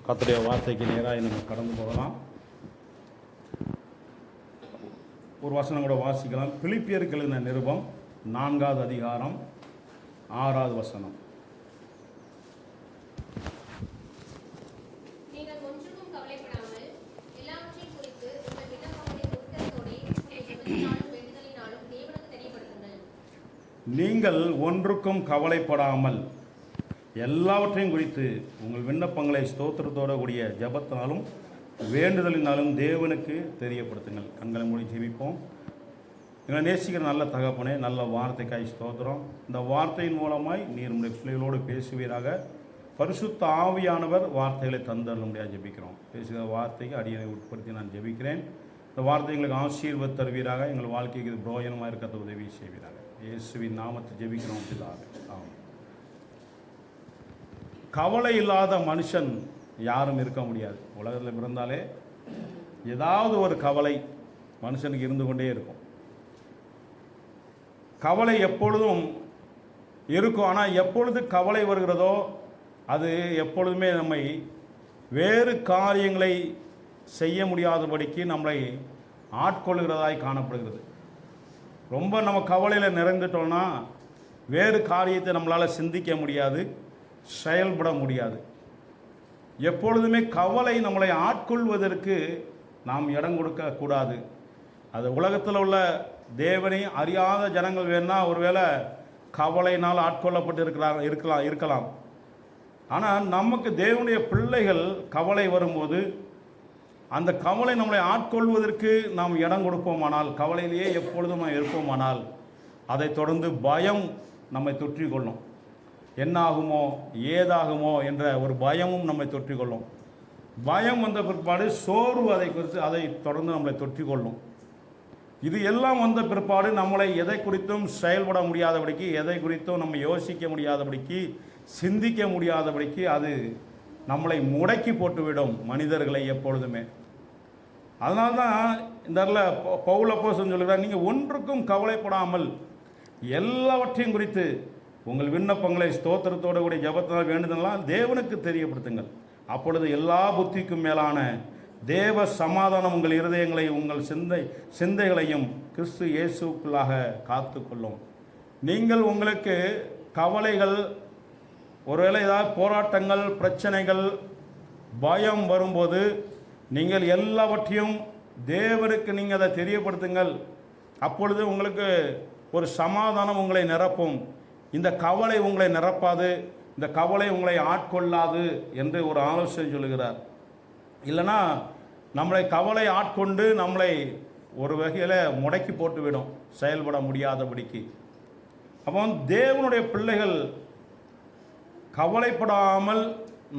கர்த்தருடைய வார்த்தைக்கு நேராக நம்ம கடந்து போகலாம். ஒரு வசனம் கூட வாசிக்கலாம். பிலிப்பியருக்கு எழுதின நிருபம் 4வது அதிகாரம் 6வது வசனம். நீங்கள் ஒன்றுக்கும் கவலைப்படாமல் எல்லாவற்றையும் குறித்து உங்கள் விண்ணப்பங்களை ஸ்தோத்திரத்தோட கூடிய ஜெபத்தினாலும் வேண்டுதலினாலும் தேவனுக்கு தெரியப்படுத்துங்கள். கண்களை மூடி ஜெபிப்போம். எங்களை நேசிக்கிற நல்ல தகப்பனே, நல்ல வார்த்தைக்காய் ஸ்தோத்திரம். இந்த வார்த்தையின் மூலமாய் நீர் உடைய பிள்ளைகளோடு பேசுவீராக. பரிசுத்த ஆவியானவர் வார்த்தைகளை தந்தள்ள முடியாது ஜெபிக்கிறோம். பேசுகிற வார்த்தைக்கு அடியனை உட்படுத்தி நான் ஜெபிக்கிறேன். இந்த வார்த்தை எங்களுக்கு ஆசீர்வாத தருவீராக. எங்கள் வாழ்க்கைக்கு இது பிரயோஜனமாக இருக்கிறத உதவி செய்வீராக. இயேசுவின் நாமத்தை ஜெபிக்கிறோம் பிதாவே. ஆமென். கவலை இல்லாத மனுஷன் யாரும் இருக்க முடியாது. உலகத்தில் பிறந்தாலே ஏதாவது ஒரு கவலை மனுஷனுக்கு இருந்து கொண்டே இருக்கும். கவலை எப்பொழுதும் இருக்கும். ஆனால் எப்பொழுது கவலை வருகிறதோ அது எப்பொழுதுமே நம்மை வேறு காரியங்களை செய்ய முடியாதபடிக்கு நம்மளை ஆட்கொள்கிறதாய் காணப்படுகிறது. ரொம்ப நம்ம கவலையில் நிறைந்துட்டோம்னா வேறு காரியத்தை நம்மளால் சிந்திக்க முடியாது, செயல்பட முடியாது. எப்பொழுதுமே கவலை நம்மளை ஆட்கொள்வதற்கு நாம் இடம் கொடுக்கக்கூடாது. அது உலகத்தில் உள்ள தேவனை அறியாத ஜனங்கள் வேணா ஒருவேளை கவலையினால் ஆட்கொள்ளப்பட்டு இருக்கலாம். ஆனால் நமக்கு தேவனுடைய பிள்ளைகள் கவலை வரும்போது அந்த கவலை நம்மளை ஆட்கொள்வதற்கு நாம் இடம் கொடுப்போமானால், கவலையிலேயே எப்பொழுதும் நாம் இருப்போமானால், அதை தொடர்ந்து பயம் நம்மை தொற்றிக்கொள்ளும். என்னாகுமோ ஏதாகுமோ என்ற ஒரு பயமும் நம்மை தொற்றிக்கொள்ளும். பயம் வந்த பிற்பாடு சோர்வு அதை தொடர்ந்து நம்மளை தொற்றிக்கொள்ளும். இது எல்லாம் வந்த பிற்பாடு நம்மளை எதை குறித்தும் செயல்பட முடியாதபடிக்கு, எதை குறித்தும் நம்ம யோசிக்க முடியாதபடிக்கு, சிந்திக்க முடியாதபடிக்கு அது நம்மளை முடக்கி போட்டுவிடும் மனிதர்களை எப்பொழுதுமே. அதனால தான் இந்த இடத்துல பவுல் அப்போஸ்தலன் சொல்கிறார், நீங்கள் ஒன்றுக்கும் கவலைப்படாமல் எல்லாவற்றையும் குறித்து உங்கள் விண்ணப்பங்களை ஸ்தோத்திரத்தோடு கூடிய ஜெபத்தினால் வேண்டுதலாம் தேவனுக்கு தெரியப்படுத்துங்கள். அப்பொழுது எல்லா புத்திக்கும் மேலான தேவ சமாதானம் உங்கள் இருதயங்களை உங்கள் சிந்தைகளையும் கிறிஸ்து இயேசுக்குள்ளாக காத்து கொள்ளும். நீங்கள் உங்களுக்கு கவலைகள், ஒருவேளை ஏதாவது போராட்டங்கள், பிரச்சனைகள், பயம் வரும்போது நீங்கள் எல்லாவற்றையும் தேவனுக்கு நீங்கள் அதை தெரியப்படுத்துங்கள். அப்பொழுது உங்களுக்கு ஒரு சமாதானம் உங்களை நிரப்பும். இந்த கவலை உங்களை நிரப்பாது, இந்த கவலை உங்களை ஆட்கொள்ளாது என்று ஒரு ஆலோசனை சொல்லுகிறார். இல்லைனா நம்மளை கவலை ஆட்கொண்டு நம்மளை ஒரு வகையில் முடக்கி போட்டுவிடும், செயல்பட முடியாதபடிக்கு. அப்போ தேவனுடைய பிள்ளைகள் கவலைப்படாமல்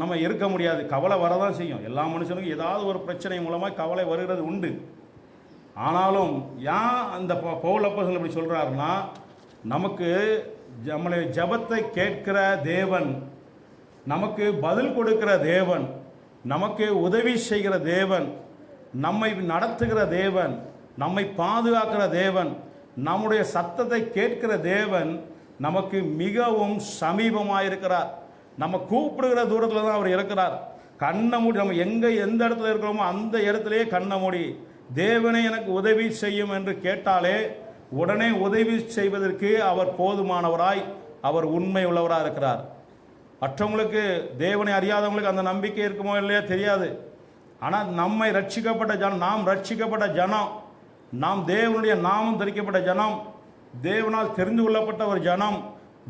நம்ம இருக்க முடியாது. கவலை வரதான் செய்யும். எல்லா மனுஷனுக்கும் ஏதாவது ஒரு பிரச்சனை மூலமாக கவலை வருகிறது உண்டு. ஆனாலும் ஏன் அந்த பவுல் அப்போஸ்தலன் இப்படி சொல்கிறாருன்னா, நமக்கு நம்மளை ஜெபத்தை கேட்கிற தேவன், நமக்கு பதில் கொடுக்கிற தேவன், நமக்கு உதவி செய்கிற தேவன், நம்மை நடத்துகிற தேவன், நம்மை பாதுகாக்கிற தேவன், நம்முடைய சத்தத்தை கேட்கிற தேவன் நமக்கு மிகவும் சமீபமாக இருக்கிறார். நம்ம கூப்பிடுகிற தூரத்தில் தான் அவர் இருக்கிறார். கண்ணை மூடி நம்ம எந்த இடத்துல இருக்கிறோமோ அந்த இடத்துலையே கண்ணை மூடி தேவனை எனக்கு உதவி செய்யும் என்று கேட்டாலே உடனே உதவி செய்வதற்கு அவர் போதுமானவராய், அவர் உண்மை உள்ளவராக இருக்கிறார். மற்றவங்களுக்கு, தேவனை அறியாதவங்களுக்கு அந்த நம்பிக்கை இருக்குமோ இல்லையா தெரியாது. ஆனால் நம்மை ரட்சிக்கப்பட்ட ஜனம், நாம் ரட்சிக்கப்பட்ட ஜனம், நாம் தேவனுடைய நாமம் தரிக்கப்பட்ட ஜனம், தேவனால் தெரிந்து கொள்ளப்பட்ட ஒரு ஜனம்,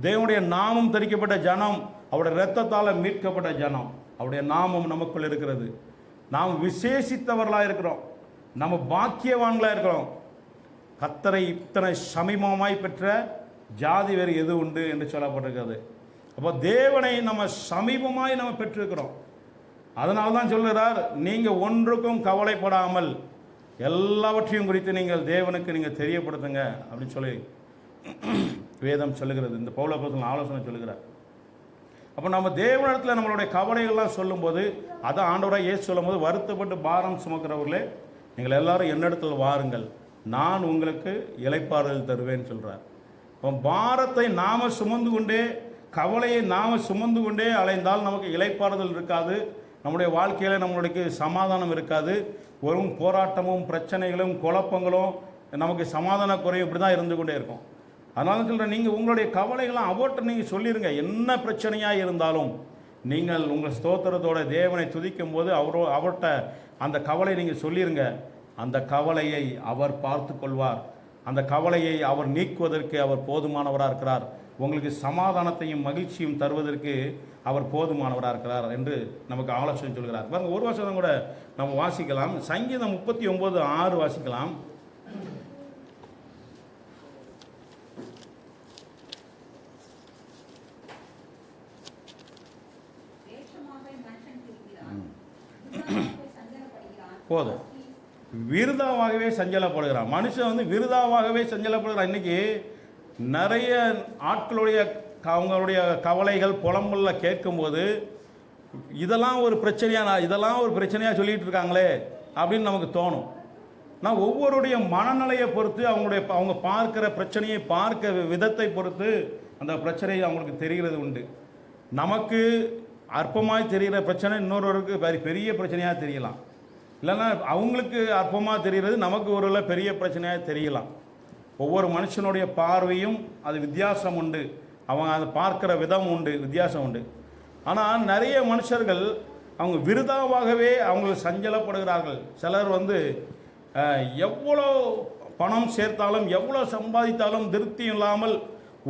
தேவனுடைய நாமம் தரிக்கப்பட்ட ஜனம், அவருடைய இரத்தத்தால் மீட்கப்பட்ட ஜனம், அவருடைய நாமம் நமக்குள் இருக்கிறது. நாம் விசேஷித்தவர்களாக இருக்கிறோம், நம்ம பாக்கியவான்களாக இருக்கிறோம். கர்த்தரை இத்தனை சமீபமாய் பெற்ற ஜாதி வேறு எது உண்டு என்று சொல்லப்பட்டிருக்கிறது. அப்போ தேவனை நம்ம சமீபமாய் நம்ம பெற்றிருக்கிறோம். அதனால தான் சொல்கிறார், நீங்கள் ஒன்றுக்கும் கவலைப்படாமல் எல்லாவற்றையும் குறித்து நீங்கள் தேவனுக்கு நீங்கள் தெரியப்படுத்துங்க அப்படின்னு சொல்லி வேதம் சொல்லுகிறது. இந்த பவுல் அப்போஸ்தலன் ஆலோசனை சொல்லுகிறார். அப்போ நம்ம தேவனிடத்தில் நம்மளுடைய கவலைகள்லாம் சொல்லும்போது, அதை ஆண்டவராக இயேசு சொல்லும்போது, வருத்தப்பட்டு பாரம் சுமக்கிறவர்களே நீங்கள் எல்லாரும் என்னிடத்தில் வாருங்கள், நான் உங்களுக்கு இளைப்பாறுதல் தருவேன்னு சொல்கிறார். இப்போ பாரத்தை நாம் சுமந்து கொண்டே, கவலையை நாம் சுமந்து கொண்டே அலைந்தால் நமக்கு இளைப்பாறுதல் இருக்காது, நம்முடைய வாழ்க்கையில் நம்மளுக்கு சமாதானம் இருக்காது. வெறும் போராட்டமும் பிரச்சனைகளும் குழப்பங்களும் நமக்கு சமாதான குறைவு இப்படி தான் இருந்து கொண்டே இருக்கும். அதனால சொல்கிறேன், நீங்கள் உங்களுடைய கவலைகளை அவர்கிட்ட நீங்கள் சொல்லிடுங்க. என்ன பிரச்சனையாக இருந்தாலும் நீங்கள் உங்கள் ஸ்தோத்திரத்தோட தேவனை துதிக்கும் போது அவர்கிட்ட அந்த கவலை நீங்கள் சொல்லிடுங்க. அந்த கவலையை அவர் பார்த்து கொள்வார். அந்த கவலையை அவர் நீக்குவதற்கு அவர் போதுமானவராக இருக்கிறார். உங்களுக்கு சமாதானத்தையும் மகிழ்ச்சியும் தருவதற்கு அவர் போதுமானவராக இருக்கிறார் என்று நமக்கு ஆலோசனை சொல்கிறார். பாருங்கள், ஒரு வசனம் கூட நம்ம வாசிக்கலாம். சங்கீதம் 39:6 வாசிக்கலாம். போதும், விருதாவாகவே சஞ்சலப்படுகிறான். மனுஷன் விருதாவாகவே சஞ்சலப்படுகிறான். இன்னைக்கு நிறைய ஆட்களுடைய அவங்களுடைய கவலைகள் புலம்புல கேட்கும்போது இதெல்லாம் ஒரு பிரச்சனையாக சொல்லிகிட்டு இருக்காங்களே அப்படின்னு நமக்கு தோணும். நான் ஒவ்வொருடைய மனநிலையை பொறுத்து அவங்க பார்க்குற பிரச்சனையை பார்க்க விதத்தை பொறுத்து அந்த பிரச்சனையை அவங்களுக்கு தெரிகிறது உண்டு. நமக்கு அற்பமாய் தெரிகிற பிரச்சனை இன்னொருவருக்கு பெரிய பிரச்சனையாக தெரியலாம். இல்லைன்னா அவங்களுக்கு அற்பமாக தெரிகிறது நமக்கு ஒரு பெரிய பிரச்சனையாக தெரியலாம். ஒவ்வொரு மனுஷனுடைய பார்வையும் அது வித்தியாசம் உண்டு. அவங்க அதை பார்க்குற விதம் உண்டு, வித்தியாசம் உண்டு. ஆனால் நிறைய மனுஷர்கள் அவங்க விருதாவாகவே அவங்களுக்கு சஞ்சலப்படுகிறார்கள். சிலர் எவ்வளோ பணம் சேர்த்தாலும் எவ்வளோ சம்பாதித்தாலும் திருப்தி இல்லாமல்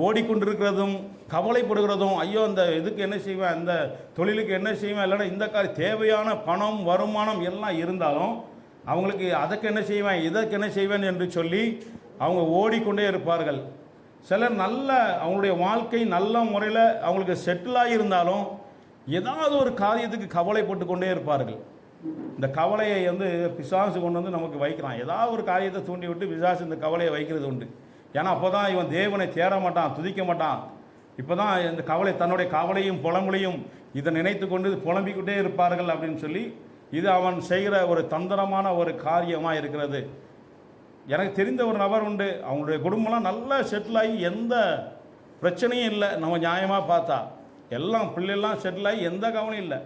ஓடிக்கொண்டிருக்கிறதும் கவலைப்படுகிறதும், ஐயோ இந்த இதுக்கு என்ன செய்வேன், இந்த தொழிலுக்கு என்ன செய்வேன், இல்லைன்னா இந்த தேவையான பணம் வருமானம் எல்லாம் இருந்தாலும் அவங்களுக்கு அதுக்கு என்ன செய்வேன் இதற்கு என்ன செய்வேன் என்று சொல்லி அவங்க ஓடிக்கொண்டே இருப்பார்கள். சிலர் அவங்களுடைய வாழ்க்கை நல்ல முறையில் அவங்களுக்கு செட்டிலாகி இருந்தாலும் ஏதாவது ஒரு காரியத்துக்கு கவலைப்பட்டு கொண்டே இருப்பார்கள். இந்த கவலையை பிசாசு கொண்டு நமக்கு வைக்கிறான். ஏதாவது ஒரு காரியத்தை தூண்டி விட்டு பிசாசு இந்த கவலையை வைக்கிறது உண்டு. ஏன்னா அப்போ தான் இவன் தேவனை தேட மாட்டான், துதிக்க மாட்டான். இப்போ தான் இந்த கவலை தன்னுடைய கவலையும் புலம்பலையும் இதை நினைத்து கொண்டு புலம்பிக்கிட்டே இருப்பார்கள் அப்படின்னு சொல்லி இது அவன் செய்கிற ஒரு தந்திரமான ஒரு காரியமாக இருக்கிறது. எனக்கு தெரிந்த ஒரு நபர் உண்டு. அவங்களுடைய குடும்பம்லாம் நல்லா செட்டில் ஆகி எந்த பிரச்சனையும் இல்லை. நம்ம நியாயமாக பார்த்தா எல்லாம் பிள்ளைலாம் செட்டில் ஆகி எந்த கவலையும் இல்லை.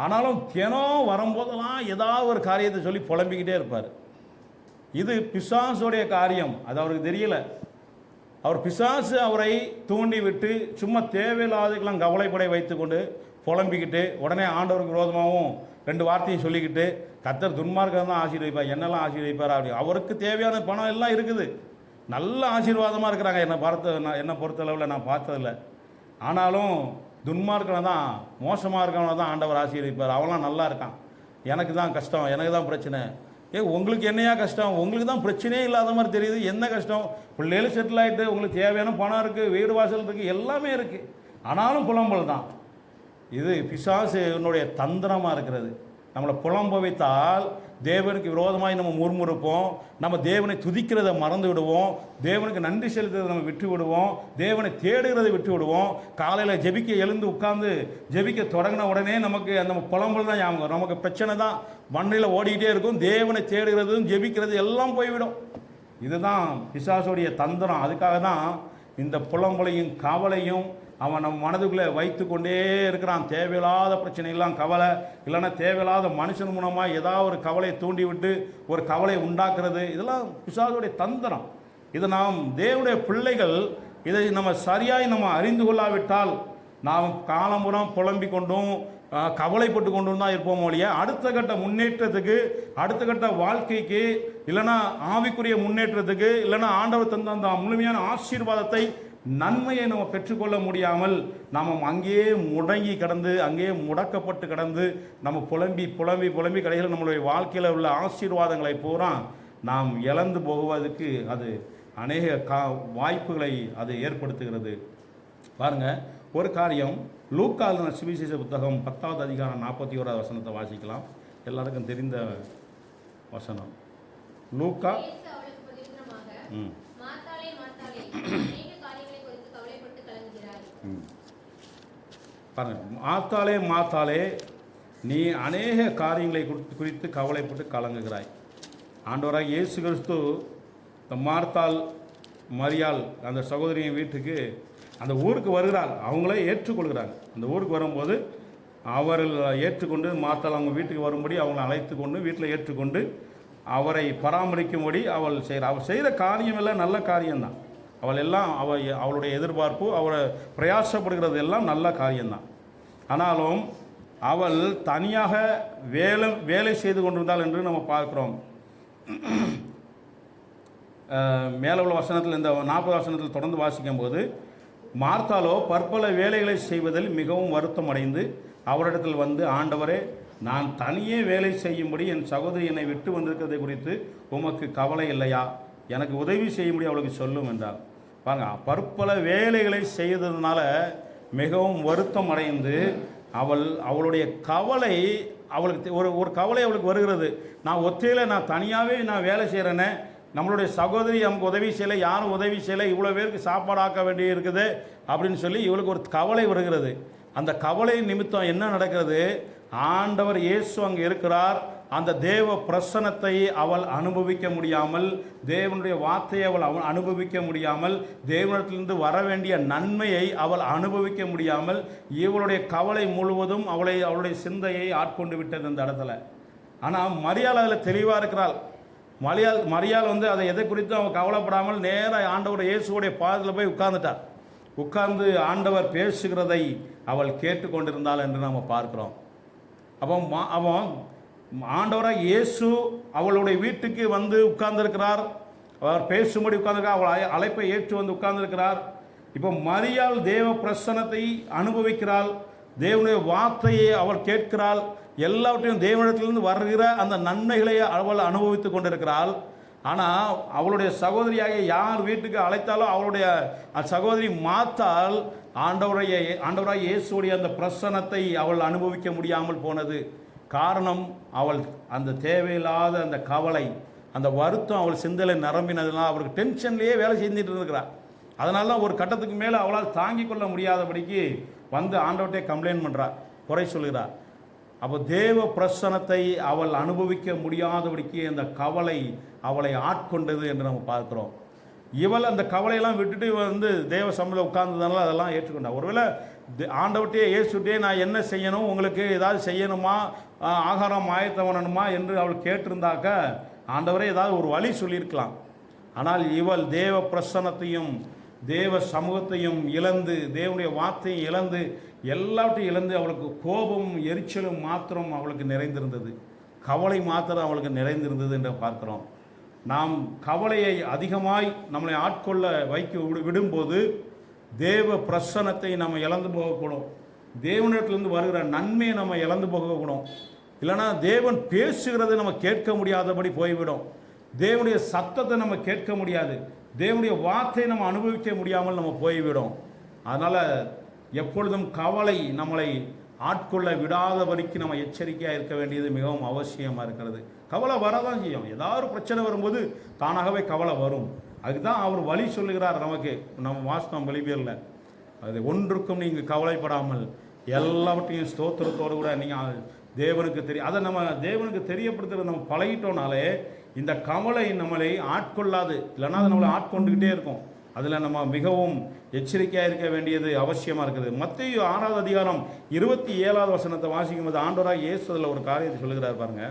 ஆனாலும் தினம் வரும்போதெல்லாம் ஏதாவது ஒரு காரியத்தை சொல்லி புலம்பிக்கிட்டே இருப்பார். இது பிசாசுடைய காரியம், அது அவருக்கு தெரியல. பிசாசு அவரை தூண்டி விட்டு சும்மா தேவையில்லாததுக்கெல்லாம் கவலைப்படை வைத்து கொண்டு புலம்பிக்கிட்டு உடனே ஆண்டவருக்கு விரோதமாகவும் 2 வார்த்தையும் சொல்லிக்கிட்டு கர்த்தர் துன்மார்க்கம் தான் ஆசீர்வதிப்பார், என்னெல்லாம் ஆசீர்வதிப்பார் அப்படி. அவருக்கு தேவையான பணம் எல்லாம் இருக்குது, நல்ல ஆசீர்வாதமாக இருக்கிறாங்க. என்னை பொறுத்தளவில் நான் பார்த்ததில்லை. ஆனாலும் துன்மார்க்கனை தான், மோசமாக இருக்கவனை தான் ஆண்டவர் ஆசீர்வதிப்பார். அவன்லாம் நல்லா இருக்கான், எனக்கு தான் கஷ்டம், எனக்கு தான் பிரச்சனை. உங்களுக்கு என்னையா கஷ்டம்? உங்களுக்கு தான் பிரச்சனையே இல்லாத மாதிரி தெரியுது. என்ன கஷ்டம்? பிள்ளைகளும் செட்டில் ஆகிட்டு உங்களுக்கு தேவையான பணம் இருக்குது, வீடு வாசல் இருக்குது, எல்லாமே இருக்குது. ஆனாலும் புலம்பல் தான். இது பிசாசுனுடைய தந்திரமாக இருக்கிறது. நம்மளை புலம்ப வைத்தால் தேவனுக்கு விரோதமாய் நம்ம முறுமுறுப்போம், நம்ம தேவனை துதிக்கிறதை மறந்து விடுவோம், தேவனுக்கு நன்றி செலுத்துறதை நம்ம விட்டு விடுவோம், தேவனை தேடுகிறதை விட்டு விடுவோம். காலையில் ஜெபிக்க எழுந்து உட்கார்ந்து ஜெபிக்க தொடங்கின உடனே நமக்கு அந்த புலம்பல் தான் ஞாபகம். நமக்கு பிரச்சனை தான் மண்ணில் ஓடிக்கிட்டே இருக்கும். தேவனை தேடுகிறதும் ஜெபிக்கிறது எல்லாம் போய்விடும். இதுதான் பிசாசுடைய தந்திரம். அதுக்காக தான் இந்த புலம்பலையும் கவலையும் அவன் நம்ம மனதுக்குள்ளே வைத்து கொண்டே இருக்கிறான். தேவையில்லாத பிரச்சனைகள்லாம் கவலை, இல்லைன்னா தேவையில்லாத மனுஷன் மூலமாக ஏதாவது ஒரு கவலையை தூண்டி விட்டு ஒரு கவலை உண்டாக்குறது, இதெல்லாம் பிசாசுடைய தந்திரம். இது நாம் தேவனுடைய பிள்ளைகள் இதை நம்ம சரியாய் நம்ம அறிந்து கொள்ளாவிட்டால் நாம் காலம்புறம் புலம்பிக் கொண்டும் கவலைப்பட்டு கொண்டும் தான் இருப்போம் ஒழிய அடுத்த கட்ட முன்னேற்றத்துக்கு, அடுத்த கட்ட வாழ்க்கைக்கு, இல்லைன்னா ஆவிக்குரிய முன்னேற்றத்துக்கு, இல்லைன்னா ஆண்டவர் தந்த அந்த முழுமையான ஆசீர்வாதத்தை நன்மையை நம்ம பெற்றுக்கொள்ள முடியாமல் நாம் அங்கேயே முடங்கி கிடந்து, அங்கேயே முடக்கப்பட்டு கிடந்து நம்ம புலம்பி புலம்பி புலம்பி கடைசியில் நம்மளுடைய வாழ்க்கையில் உள்ள ஆசீர்வாதங்களை பூரா நாம் இழந்து போவதற்கு அது அநேக வாய்ப்புகளை அது ஏற்படுத்துகிறது. பாருங்கள், ஒரு காரியம் லூக்காவின் சுவிசேஷ புத்தகம் 10வது அதிகாரம் 41வது வசனத்தை வாசிக்கலாம். எல்லாருக்கும் தெரிந்த வசனம். லூக்கா பாருங்க, மாத்தாளே மாத்தாளே நீ அநேக காரியங்களை குறித்து கவலைப்பட்டு கலங்குகிறாய். ஆண்டவராக இயேசு கிறிஸ்து இந்த மார்த்தாள் மரியாள் அந்த சகோதரியின் வீட்டுக்கு அந்த ஊருக்கு வருகிறார். அவங்களே ஏற்றுக்கொள்கிறாங்க. அந்த ஊருக்கு வரும்போது அவர்கள் ஏற்றுக்கொண்டு மாத்தாள் அவங்க வீட்டுக்கு வரும்படி அவங்களை அழைத்து கொண்டு வீட்டில் ஏற்றுக்கொண்டு அவரை பராமரிக்கும்படி அவள் செய்கிற காரியம் எல்லாம் நல்ல காரியம்தான். அவளுடைய எதிர்பார்ப்பு, அவளை பிரயாசப்படுகிறது எல்லாம் நல்ல காரியம்தான். ஆனாலும் அவள் தனியாக வேலை செய்து கொண்டிருந்தாள் என்று நம்ம பார்க்குறோம். மேலே உள்ள வசனத்தில், இந்த 40 வசனத்தில் தொடர்ந்து வாசிக்கும் போது, மார்த்தாலோ பற்பல வேலைகளை செய்வதில் மிகவும் வருத்தம் அடைந்து அவரிடத்தில் வந்து, ஆண்டவரே, நான் தனியே வேலை செய்யும்படி என் சகோதரி என்னை விட்டு வந்திருக்கிறதை குறித்து உமக்கு கவலை இல்லையா? எனக்கு உதவி செய்யும்படி அவளுக்கு சொல்லும் என்றார். பாருங்க, பற்பல வேலைகளை செய்ததுனால மிகவும் வருத்தம் அடைந்து அவளுடைய கவலை, அவளுக்கு ஒரு கவலை அவளுக்கு வருகிறது. நான் தனியாகவே வேலை செய்கிறேனே, நம்மளுடைய சகோதரி நமக்கு உதவி செய்யலை, யாரும் உதவி செய்யலை, இவ்வளோ பேருக்கு சாப்பாடு ஆக்க வேண்டி இருக்குது அப்படின்னு சொல்லி இவளுக்கு ஒரு கவலை வருகிறது. அந்த கவலை நிமித்தம் என்ன நடக்கிறது? ஆண்டவர் இயேசு அங்கே இருக்கிறார். அந்த தேவ பிரசன்னத்தை அவள் அனுபவிக்க முடியாமல், தேவனுடைய வார்த்தையை அவள் அனுபவிக்க முடியாமல், தேவனிடத்திலிருந்து வர வேண்டிய நன்மையை அவள் அனுபவிக்க முடியாமல், இவளுடைய கவலை முழுவதும் அவளுடைய சிந்தையை ஆட்கொண்டு விட்டது அந்த இடத்துல. ஆனால் மரியாள் அதில் தெளிவாக இருக்கிறாள். மரியாள் அதை எதை குறித்து அவள் கவலைப்படாமல் நேராக ஆண்டவர் இயேசுவோடைய பாதத்தில் போய் உட்கார்ந்து ஆண்டவர் பேசுகிறதை அவள் கேட்டுக்கொண்டிருந்தாள் என்று நாம் பார்க்கிறோம். அவன் ஆண்டவராக இயேசு அவளுடைய வீட்டுக்கு வந்து உட்கார்ந்திருக்கிறார். அவர் பேசும்படி உட்கார்ந்திருக்கிறார். அவள் அழைப்பை ஏற்று வந்து உட்கார்ந்திருக்கிறார். இப்போ மரியாள் தேவ பிரசன்னத்தை அனுபவிக்கிறாள். தேவனுடைய வார்த்தையை அவள் கேட்கிறாள். எல்லாவற்றையும் தேவனிடத்திலிருந்து வருகிற அந்த நன்மைகளை அவள் அனுபவித்து கொண்டிருக்கிறாள். ஆனால் அவளுடைய சகோதரியாக யார் வீட்டுக்கு அழைத்தாலோ அவளுடைய சகோதரி மாத்தாள் ஆண்டவராக இயேசுடைய அந்த பிரசன்னத்தை அவள் அனுபவிக்க முடியாமல் போனது. காரணம், அவள் அந்த தேவையில்லாத அந்த கவலை, அந்த வருத்தம் அவள் சிந்தலை நிரம்பினதுனால் அவளுக்கு டென்ஷன்லேயே வேலை செஞ்சுட்டு இருக்கிறாள். அதனால தான் ஒரு கட்டத்துக்கு மேலே அவளால் தாங்கிக் கொள்ள முடியாதபடிக்கு வந்து ஆண்டவர்கிட்ட கம்ப்ளைண்ட் பண்ணுறாள், குறை சொல்கிறாள். அப்போ தேவ பிரசன்னத்தை அவள் அனுபவிக்க முடியாதபடிக்கு அந்த கவலை அவளை ஆட்கொண்டது என்று நம்ம பார்க்குறோம். இவள் அந்த கவலையெல்லாம் விட்டுட்டு தேவ சமூகத்தில் உட்கார்ந்ததுனால அதெல்லாம் ஏற்றுக்கொண்டா. ஒருவேளை ஆண்டவர்கிட்டே இயேசுட்டே நான் என்ன செய்யணும், உங்களுக்கு ஏதாவது செய்யணுமா, ஆகாரம் ஆயத்தம் பண்ணணுமா என்று அவள் கேட்டிருந்தாக்க ஆண்டவரே ஏதாவது ஒரு வழி சொல்லியிருக்கலாம். ஆனால் இவள் தேவ பிரசன்னத்தையும் தேவ சமூகத்தையும் இழந்து, தேவனுடைய வார்த்தையும் இழந்து, எல்லாவற்றையும் இழந்து அவளுக்கு கோபமும் எரிச்சலும் மாத்திரம் அவளுக்கு நிறைந்திருந்தது. கவலை மாத்திரம் அவளுக்கு நிறைந்திருந்தது என்று பார்க்கிறோம். நாம் கவலையை அதிகமாய் நம்மளை ஆட்கொள்ள விடும்போது தேவ பிரசன்னத்தை நம்ம இழந்து போகக்கூடும். தேவனிடத்திலிருந்து வருகிற நன்மையை நம்ம இழந்து போகக்கூடும். இல்லைனா தேவன் பேசுகிறதை நம்ம கேட்க முடியாதபடி போய்விடும். தேவனுடைய சத்தத்தை நம்ம கேட்க முடியாது. தேவனுடைய வார்த்தையை நம்ம அனுபவிக்க முடியாமல் நம்ம போய்விடும். அதனால் எப்பொழுதும் கவலை நம்மளை ஆட்கொள்ள விடாதபடிக்கு நம்ம எச்சரிக்கையாக இருக்க வேண்டியது மிகவும் அவசியமாக இருக்கிறது. கவலை வரதான் செய்யும். ஏதாவது பிரச்சனை வரும்போது தானாகவே கவலை வரும். அதுதான் அவர் வழி சொல்லுகிறார் நமக்கு. நம்ம வாஸ்தவம் வெளிப்பேரில் அது ஒன்றுக்கும் நீங்கள் கவலைப்படாமல் எல்லாவற்றையும் ஸ்தோத்திரத்தோடு கூட நீங்கள் தேவனுக்கு அதை நம்ம தேவனுக்கு தெரியப்படுத்துகிற நம்ம பழகிட்டோம்னாலே இந்த கவலை நம்மளை ஆட்கொள்ளாது. இல்லைன்னா அது நம்மளை ஆட்கொண்டுக்கிட்டே இருக்கும். அதில் நம்ம மிகவும் எச்சரிக்கையாக இருக்க வேண்டியது அவசியமாக இருக்குது. மத்தேயு 6வது அதிகாரம் 27வது வசனத்தை வாசிக்கும் போது ஆண்டவராக இயேசு அதில் ஒரு காரியத்தை சொல்லுகிறார் பாருங்க.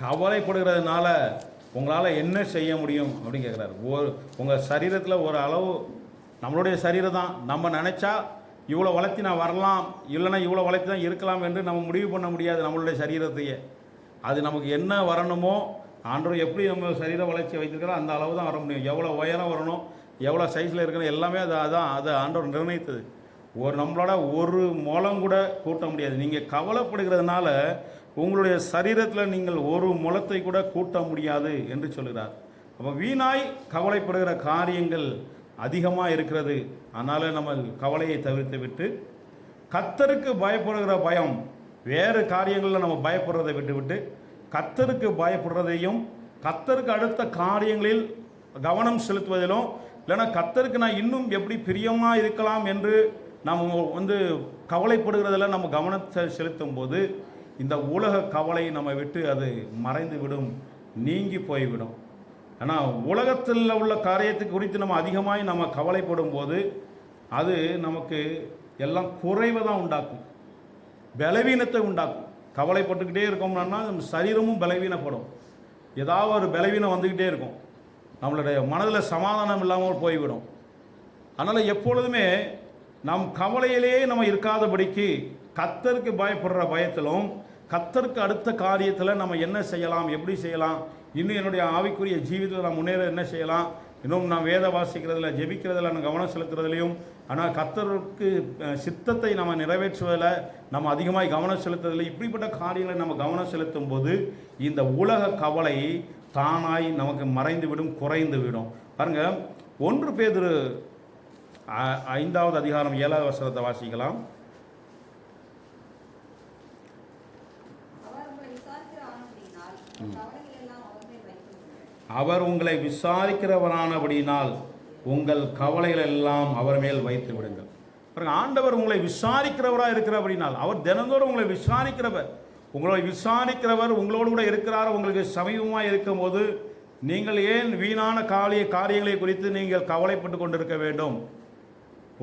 கவலைப்படுகிறதுனால உங்களால் என்ன செய்ய முடியும் அப்படின்னு கேட்குறாரு. உங்கள் சரீரத்தில் ஒரு அளவு, நம்மளுடைய சரீரம் தான், நம்ம நினச்சா இவ்வளோ வளர்த்தி நான் வரலாம், இல்லைன்னா இவ்வளோ வளர்த்தி தான் இருக்கலாம் என்று நம்ம முடிவு பண்ண முடியாது. நம்மளுடைய சரீரத்தையே அது நமக்கு என்ன வரணுமோ, ஆண்டவர் எப்படி நம்ம சரீர வளர்ச்சி வைத்திருக்கிறோம் அந்த அளவு தான் வர முடியும். எவ்வளோ உயரம் வரணும், எவ்வளோ சைஸில் இருக்கணும், எல்லாமே அதை ஆண்டவர் நிர்ணயித்தது. நம்மளோட ஒரு முளம் கூட கூட்ட முடியாது. நீங்கள் கவலைப்படுகிறதுனால உங்களுடைய சரீரத்தில் நீங்கள் ஒரு முளத்தை கூட கூட்ட முடியாது என்று சொல்கிறார். அப்போ வீணாய் கவலைப்படுகிற காரியங்கள் அதிகமாக இருக்கிறது. அதனால் நம்ம கவலையை தவிர்த்து விட்டு கர்த்தருக்கு பயப்படுகிற பயம், வேறு காரியங்களில் நம்ம பயப்படுறதை விட்டுவிட்டு கர்த்தருக்கு பயப்படுறதையும் கர்த்தருக்கு அடுத்த காரியங்களில் கவனம் செலுத்துவதிலும், இல்லைன்னா கர்த்தருக்கு நான் இன்னும் எப்படி பிரியமாக இருக்கலாம் என்று நம்ம கவலைப்படுகிறதில் நம்ம கவனத்தை செலுத்தும் போது இந்த உலக கவலை நம்ம விட்டு அது மறைந்து விடும் நீங்கி போய்விடும். ஆனால் உலகத்தில் உள்ள காரியத்தை குறித்து நம்ம அதிகமாக நம்ம கவலைப்படும் போது அது நமக்கு எல்லாம் குறைவை தான் உண்டாக்கும், பலவீனத்தை உண்டாக்கும். கவலைப்பட்டுக்கிட்டே இருக்கோம்னா நம்ம சரீரமும் பலவீனப்படும், ஏதாவது ஒரு பலவீனம் வந்துக்கிட்டே இருக்கும், நம்மளுடைய மனதில் சமாதானம் இல்லாமல் போய்விடும். அதனால் எப்பொழுதுமே நம் கவலையிலே நம்ம இருக்காதபடிக்கு கர்த்தருக்கு பயப்படுற பயத்திலும் கர்த்தருக்கு அடுத்த காரியத்தில் நம்ம என்ன செய்யலாம், எப்படி செய்யலாம், இன்னும் என்னுடைய ஆவிக்குரிய ஜீவிதத்தில் நான் முன்னேற என்ன செய்யலாம், இன்னும் நான் வேத வாசிக்கிறதில் ஜெபிக்கிறதில் நான் கவனம் செலுத்துறதுலையும், ஆனால் கர்த்தருக்கு சித்தத்தை நம்ம நிறைவேற்றுவதில் நம்ம அதிகமாக கவனம் செலுத்துறதில்லை. இப்படிப்பட்ட காரியங்களை நம்ம கவனம் செலுத்தும் போது இந்த உலக கவலை தானாய் நமக்கு மறைந்துவிடும், குறைந்து விடும். பாருங்கள், 1 பேதுரு 5வது அதிகாரம் 7வது வசனத்தை வாசிக்கலாம். அவர் உங்களை விசாரிக்கிறவரானபடியினால் உங்கள் கவலைகள் எல்லாம் அவர் மேல் வைத்து விடுங்கள். ஆண்டவர் உங்களை விசாரிக்கிறவராக இருக்கிறபடினால், அவர் தினந்தோறும் உங்களை விசாரிக்கிறவர், உங்களை விசாரிக்கிறவர் உங்களோடு கூட இருக்கிறார். உங்களுக்கு சமீபமாக இருக்கும் போது நீங்கள் ஏன் வீணான காரியங்களை குறித்து நீங்கள் கவலைப்பட்டு கொண்டிருக்க வேண்டும்?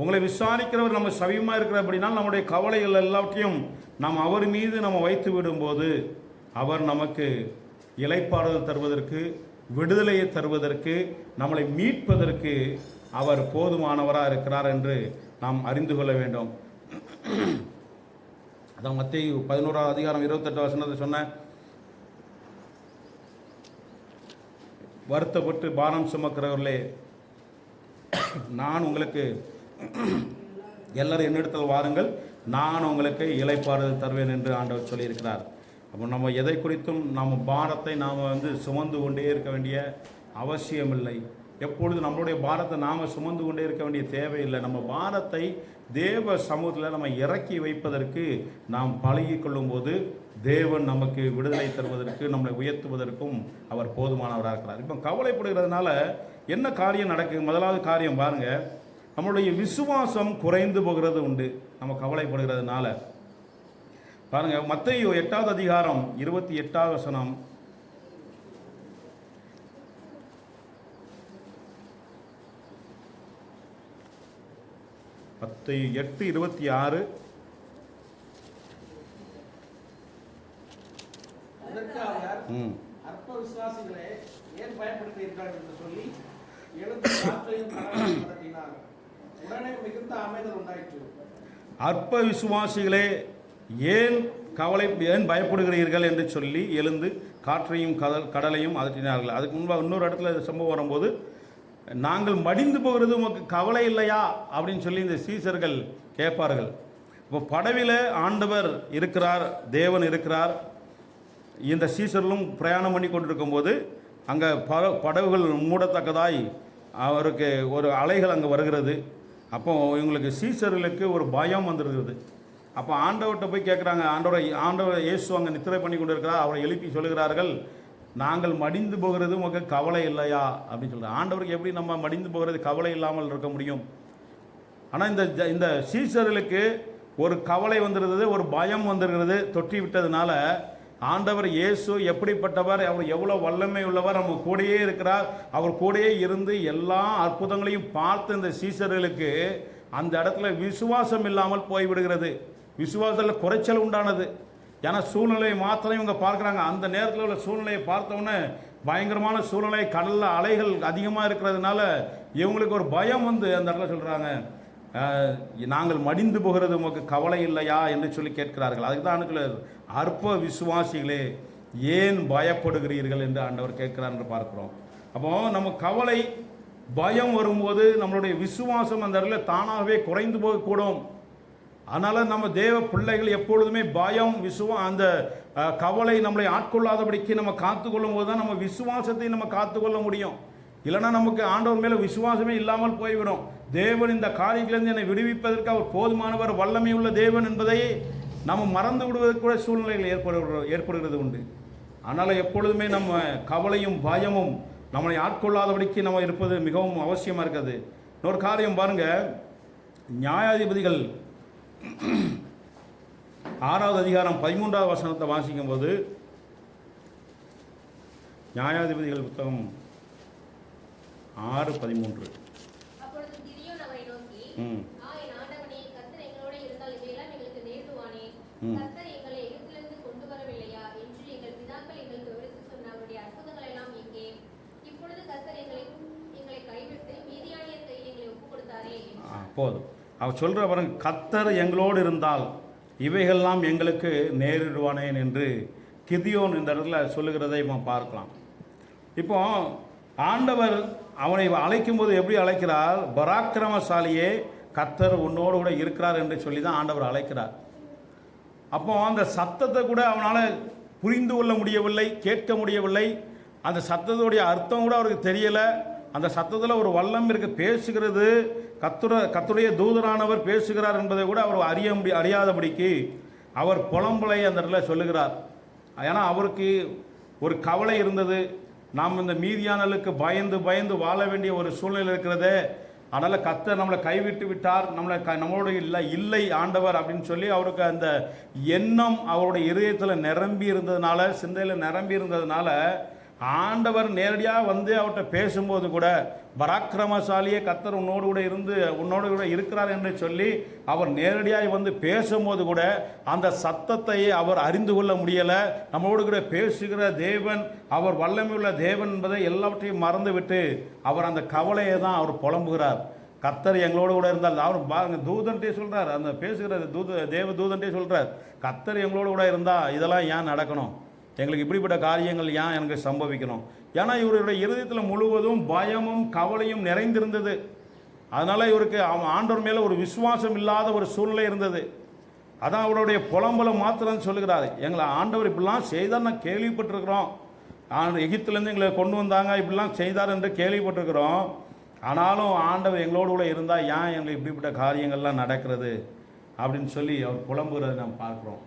உங்களை விசாரிக்கிறவர் நம்ம சமீபமாக இருக்கிறபடினால் நம்முடைய கவலைகள் எல்லாவற்றையும் நாம் அவர் மீது நம்ம வைத்து விடும்போது அவர் நமக்கு இளைப்பாறுதல் தருவதற்கு, விடுதலையை தருவதற்கு, நம்மளை மீட்பதற்கு அவர் போதுமானவராக இருக்கிறார் என்று நாம் அறிந்து கொள்ள வேண்டும். அதான் மத்தேயு 11வது அதிகாரம் 28 வசனத்தை சொன்ன, வருத்தப்பட்டு பாரம் சுமக்கிறவர்களே, நான் உங்களுக்கு எல்லாரும் என்னிடத்தில் வாருங்கள், நான் உங்களுக்கு இளைப்பாறுதல் தருவேன் என்று ஆண்டவர் சொல்லியிருக்கிறார். அப்போ நம்ம எதை குறித்தும் நம்ம பாரத்தை நாம் சுமந்து கொண்டே இருக்க வேண்டிய அவசியமில்லை. எப்பொழுது நம்மளுடைய பாரத்தை நாம் சுமந்து கொண்டே இருக்க வேண்டிய தேவையில்லை. நம்ம பாரத்தை தேவ சமூகத்தில் நம்ம இறக்கி வைப்பதற்கு நாம் பழகி கொள்ளும்போது தேவன் நமக்கு விடுதலை தருவதற்கு, நம்மளை உயர்த்துவதற்கும் அவர் போதுமானவராக இருக்கிறார். இப்போ கவலைப்படுகிறதுனால என்ன காரியம் நடக்குது? முதலாவது காரியம் பாருங்கள், நம்மளுடைய விசுவாசம் குறைந்து போகிறது உண்டு நம்ம கவலைப்படுகிறதுனால. பாருங்க, மத்தேயு 8வது அதிகாரம் 28வது வசனம். மத்தேயு 8:26. அற்ப விசுவாசிகளே, ஏன் பயப்படுகிறீர்கள் என்று சொல்லி எழுந்து காற்றையும் கடலையும் நடத்தினார். உடனே மிகுந்த அமைதல் உண்டாயிற்று. அற்ப விசுவாசிகளே, ஏன் பயப்படுகிறீர்கள் என்று சொல்லி எழுந்து காற்றையும் கடலையும் அதட்டினார்கள். அதுக்கு முன்பாக இன்னொரு இடத்துல சம்பவம் வரும்போது, நாங்கள் மடிந்து போகிறது உமக்கு கவலை இல்லையா அப்படின்னு சொல்லி இந்த சீசர்கள் கேட்பார்கள். இப்போ படவில் ஆண்டவர் இருக்கிறார், தேவன் இருக்கிறார். இந்த சீசர்களும் பிரயாணம் பண்ணி கொண்டிருக்கும் போது அங்கே படகுகள் மூடத்தக்கதாய் அவருக்கு ஒரு அலைகள் அங்கே வருகிறது. அப்போ இவங்களுக்கு சீசர்களுக்கு ஒரு பயம் வந்துருக்குது. அப்போ ஆண்டவர்கிட்ட போய் கேட்குறாங்க, ஆண்டவர் இயேசு அங்கே நித்திரை பண்ணி கொண்டு இருக்கிறார். அவரை எழுப்பி சொல்லுகிறார்கள், நாங்கள் மடிந்து போகிறது உமக்கு கவலை இல்லையா அப்படின்னு சொல்கிறார். ஆண்டவருக்கு எப்படி நம்ம மடிந்து போகிறது கவலை இல்லாமல் இருக்க முடியும்? ஆனால் இந்த சீசர்களுக்கு ஒரு கவலை வந்துருந்தது, ஒரு பயம் வந்துருக்கிறது, தொற்றி விட்டதுனால ஆண்டவர் இயேசு எப்படிப்பட்டவர், அவர் எவ்வளோ வல்லமை உள்ளவர், நம்ம கூடையே இருக்கிறார், அவர் கூடையே இருந்து எல்லா அற்புதங்களையும் பார்த்து இந்த சீசர்களுக்கு அந்த இடத்துல விசுவாசம் இல்லாமல் போய்விடுகிறது. விசுவாசத்தில் குறைச்சல் உண்டானது. ஏன்னா சூழ்நிலையை மாத்திரம் இவங்க பார்க்குறாங்க. அந்த நேரத்தில் உள்ள சூழ்நிலையை பார்த்தோன்னே பயங்கரமான சூழ்நிலை, கடலில் அலைகள் அதிகமாக இருக்கிறதுனால இவங்களுக்கு ஒரு பயம் வந்து அந்த இடத்துல சொல்கிறாங்க, நாங்கள் மடிந்து போகிறது உமக்கு கவலை இல்லையா என்று சொல்லி கேட்கிறார்கள். அதுக்கு தான் அனுக்கல, அற்ப விசுவாசிகளே ஏன் பயப்படுகிறீர்கள் என்று ஆண்டவர் கேட்கிறார் என்று பார்க்கிறோம். அப்போ நம்ம கவலை, பயம் வரும்போது நம்மளுடைய விசுவாசம் அந்த இடத்துல தானாகவே குறைந்து போகக்கூடும். அதனால் நம்ம தேவ பிள்ளைகள் எப்பொழுதுமே பயம், அந்த கவலை நம்மளை ஆட்கொள்ளாதபடிக்கு நம்ம காத்துக்கொள்ளும் போது தான் நம்ம விசுவாசத்தை நம்ம காத்துக்கொள்ள முடியும். இல்லைன்னா நமக்கு ஆண்டவர் மேலே விசுவாசமே இல்லாமல் போய்விடும். தேவன் இந்த காரியத்திலிருந்து என்னை விடுவிப்பதற்கு அவர் போதுமானவர், வல்லமை உள்ள தேவன் என்பதை நம்ம மறந்து விடுவதற்கு கூட சூழ்நிலைகள் ஏற்படுகிறது உண்டு. அதனால் எப்பொழுதுமே நம்ம கவலையும் பயமும் நம்மளை ஆட்கொள்ளாதபடிக்கு நம்ம இருப்பது மிகவும் அவசியமாக இருக்குது. இன்னொரு காரியம் பாருங்கள், நியாயாதிபதிகள் 6வது அதிகாரம் 13வது வசனத்தை வாசிக்கும் போது, நியாயாதிபதிகள் புத்தகம் 6:13. அப்பொழுது கிதியோன் அவரை நோக்கி, ம் என் ஆண்டவனே, கர்த்தர் எங்களோட இருந்தால் இவையெல்லாம் எங்களுக்கு நேர்ந்துவானே? ம். கர்த்தர் எங்களை எகிப்திலிருந்து கொண்டு வரவில்லையா என்று எங்கள் பிதாக்கள் எங்களுக்கு விவரித்து சொன்ன அவருடைய அற்புதங்கள் எல்லாம் எங்கே? இப்பொழுது கர்த்தர் எங்களை கைவிட்டு மீதியானியர் கையில் எங்களை ஒப்புக் கொடுத்தாரே என்று. போதும். அவர் சொல்கிற பாருங்க, கர்த்தர் எங்களோடு இருந்தால் இவைகள்லாம் எங்களுக்கு நேரிடுவானேன் என்று கிதியோன் இந்த இடத்துல சொல்லுகிறதை நம்ம பார்க்கலாம். இப்போ ஆண்டவர் அவனை அழைக்கும்போது எப்படி அழைக்கிறார்? பராக்கிரமசாலியே, கர்த்தர் உன்னோடு கூட இருக்கிறார் என்று சொல்லி தான் ஆண்டவர் அழைக்கிறார். அப்போ அந்த சத்தத்தை கூட அவனால் புரிந்து கொள்ள முடியவில்லை, கேட்க முடியவில்லை. அந்த சத்தத்துடைய அர்த்தம் கூட அவருக்கு தெரியலை. அந்த சத்தத்தில் ஒரு வல்லம் இருக்கு, பேசுகிறது கர்த்தருடைய தூதரானவர் பேசுகிறார் என்பதை கூட அவர் அறியாதபடிக்கு அவர் புலம்பலை அந்த இடத்துல சொல்லுகிறார். ஏன்னா அவருக்கு ஒரு கவலை இருந்தது. நாம் இந்த மீதியானலுக்கு பயந்து பயந்து வாழ வேண்டிய ஒரு சூழ்நிலை இருக்கிறதே, அதனால் கர்த்தர் நம்மளை கைவிட்டு விட்டார், நம்மளோட இல்லை ஆண்டவர் அப்படின்னு சொல்லி அவருக்கு அந்த எண்ணம் அவருடைய இதயத்தில் நிரம்பி இருந்ததுனால, சிந்தையில் நிரம்பி இருந்ததுனால ஆண்டவர் நேரடியாக வந்து அவர்கிட்ட பேசும்போது கூட பராக்கிரமசாலியே, கர்த்தர் உன்னோடு கூட இருக்கிறார் என்று சொல்லி அவர் நேரடியாக வந்து பேசும்போது கூட அந்த சத்தத்தை அவர் அறிந்து கொள்ள முடியலை. நம்மளோடு கூட பேசுகிற தேவன் அவர் வல்லமையுள்ள தேவன் என்பதை எல்லாவற்றையும் மறந்துவிட்டு அவர் அந்த கவலையை தான் அவர் புலம்புகிறார். கர்த்தர் எங்களோடு கூட இருந்தால், அவர் பாருங்க தூதன்ட்டே சொல்கிறார், அந்த பேசுகிற தேவ தூதன்ட்டே சொல்கிறார், கர்த்தர் எங்களோடு கூட இருந்தால் இதெல்லாம் ஏன் நடக்கணும், எங்களுக்கு இப்படிப்பட்ட காரியங்கள் ஏன் எனக்கு சம்பவிக்கணும்? ஏன்னா இவருடைய இருதயத்தில் முழுவதும் பயமும் கவலையும் நிறைந்திருந்தது. அதனால் இவருக்கு ஆண்டவர் மேலே ஒரு விசுவாசம் இல்லாத ஒரு சூழ்நிலை இருந்தது. அதான் அவருடைய புலம்பலை மாத்திரம் சொல்லுகிறார். எங்களை ஆண்டவர் இப்படிலாம் செய்தார், நான் கேள்விப்பட்டிருக்கிறோம். எகிப்திலேருந்து எங்களை கொண்டு வந்தாங்க, இப்படிலாம் செய்தார் என்று கேள்விப்பட்டிருக்கிறோம். ஆனாலும் ஆண்டவர் எங்களோடு கூட இருந்தால் ஏன் எங்களுக்கு இப்படிப்பட்ட காரியங்கள்லாம் நடக்கிறது அப்படின்னு சொல்லி அவர் புலம்புகிறதை நாம் பார்க்குறோம்.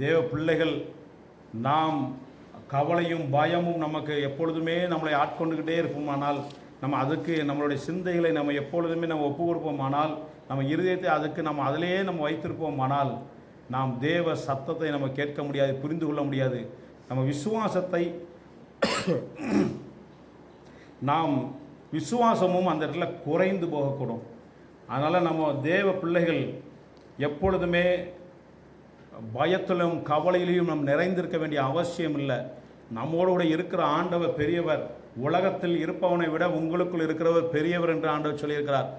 தேவ பிள்ளைகள், நாம் கவலையும் பயமும் நமக்கு எப்பொழுதுமே நம்மளை ஆட்கொண்டுக்கிட்டே இருப்போமானால், நம்ம அதுக்கு நம்மளுடைய சிந்தைகளை நம்ம எப்பொழுதுமே நம்ம ஒப்பு கொடுப்போமானால், நம்ம இருதயத்தை அதுக்கு நம்ம அதிலேயே நம்ம வைத்திருப்போமானால், நாம் தேவ சத்தத்தை நம்ம கேட்க முடியாது, புரிந்து கொள்ள முடியாது. நம்ம விசுவாசமும் அந்த இடத்துல குறைந்து போகக்கூடும். அதனால் நம்ம தேவ பிள்ளைகள் எப்பொழுதுமே பயத்திலும் கவலையிலையும் நாம் நிறைந்திருக்க வேண்டிய அவசியம் இல்லை. நம்மோடு கூட இருக்கிற ஆண்டவர் பெரியவர். உலகத்தில் இருப்பவனை விட உங்களுக்குள் இருக்கிறவர் பெரியவர் என்று ஆண்டவர் சொல்லியிருக்கிறார்.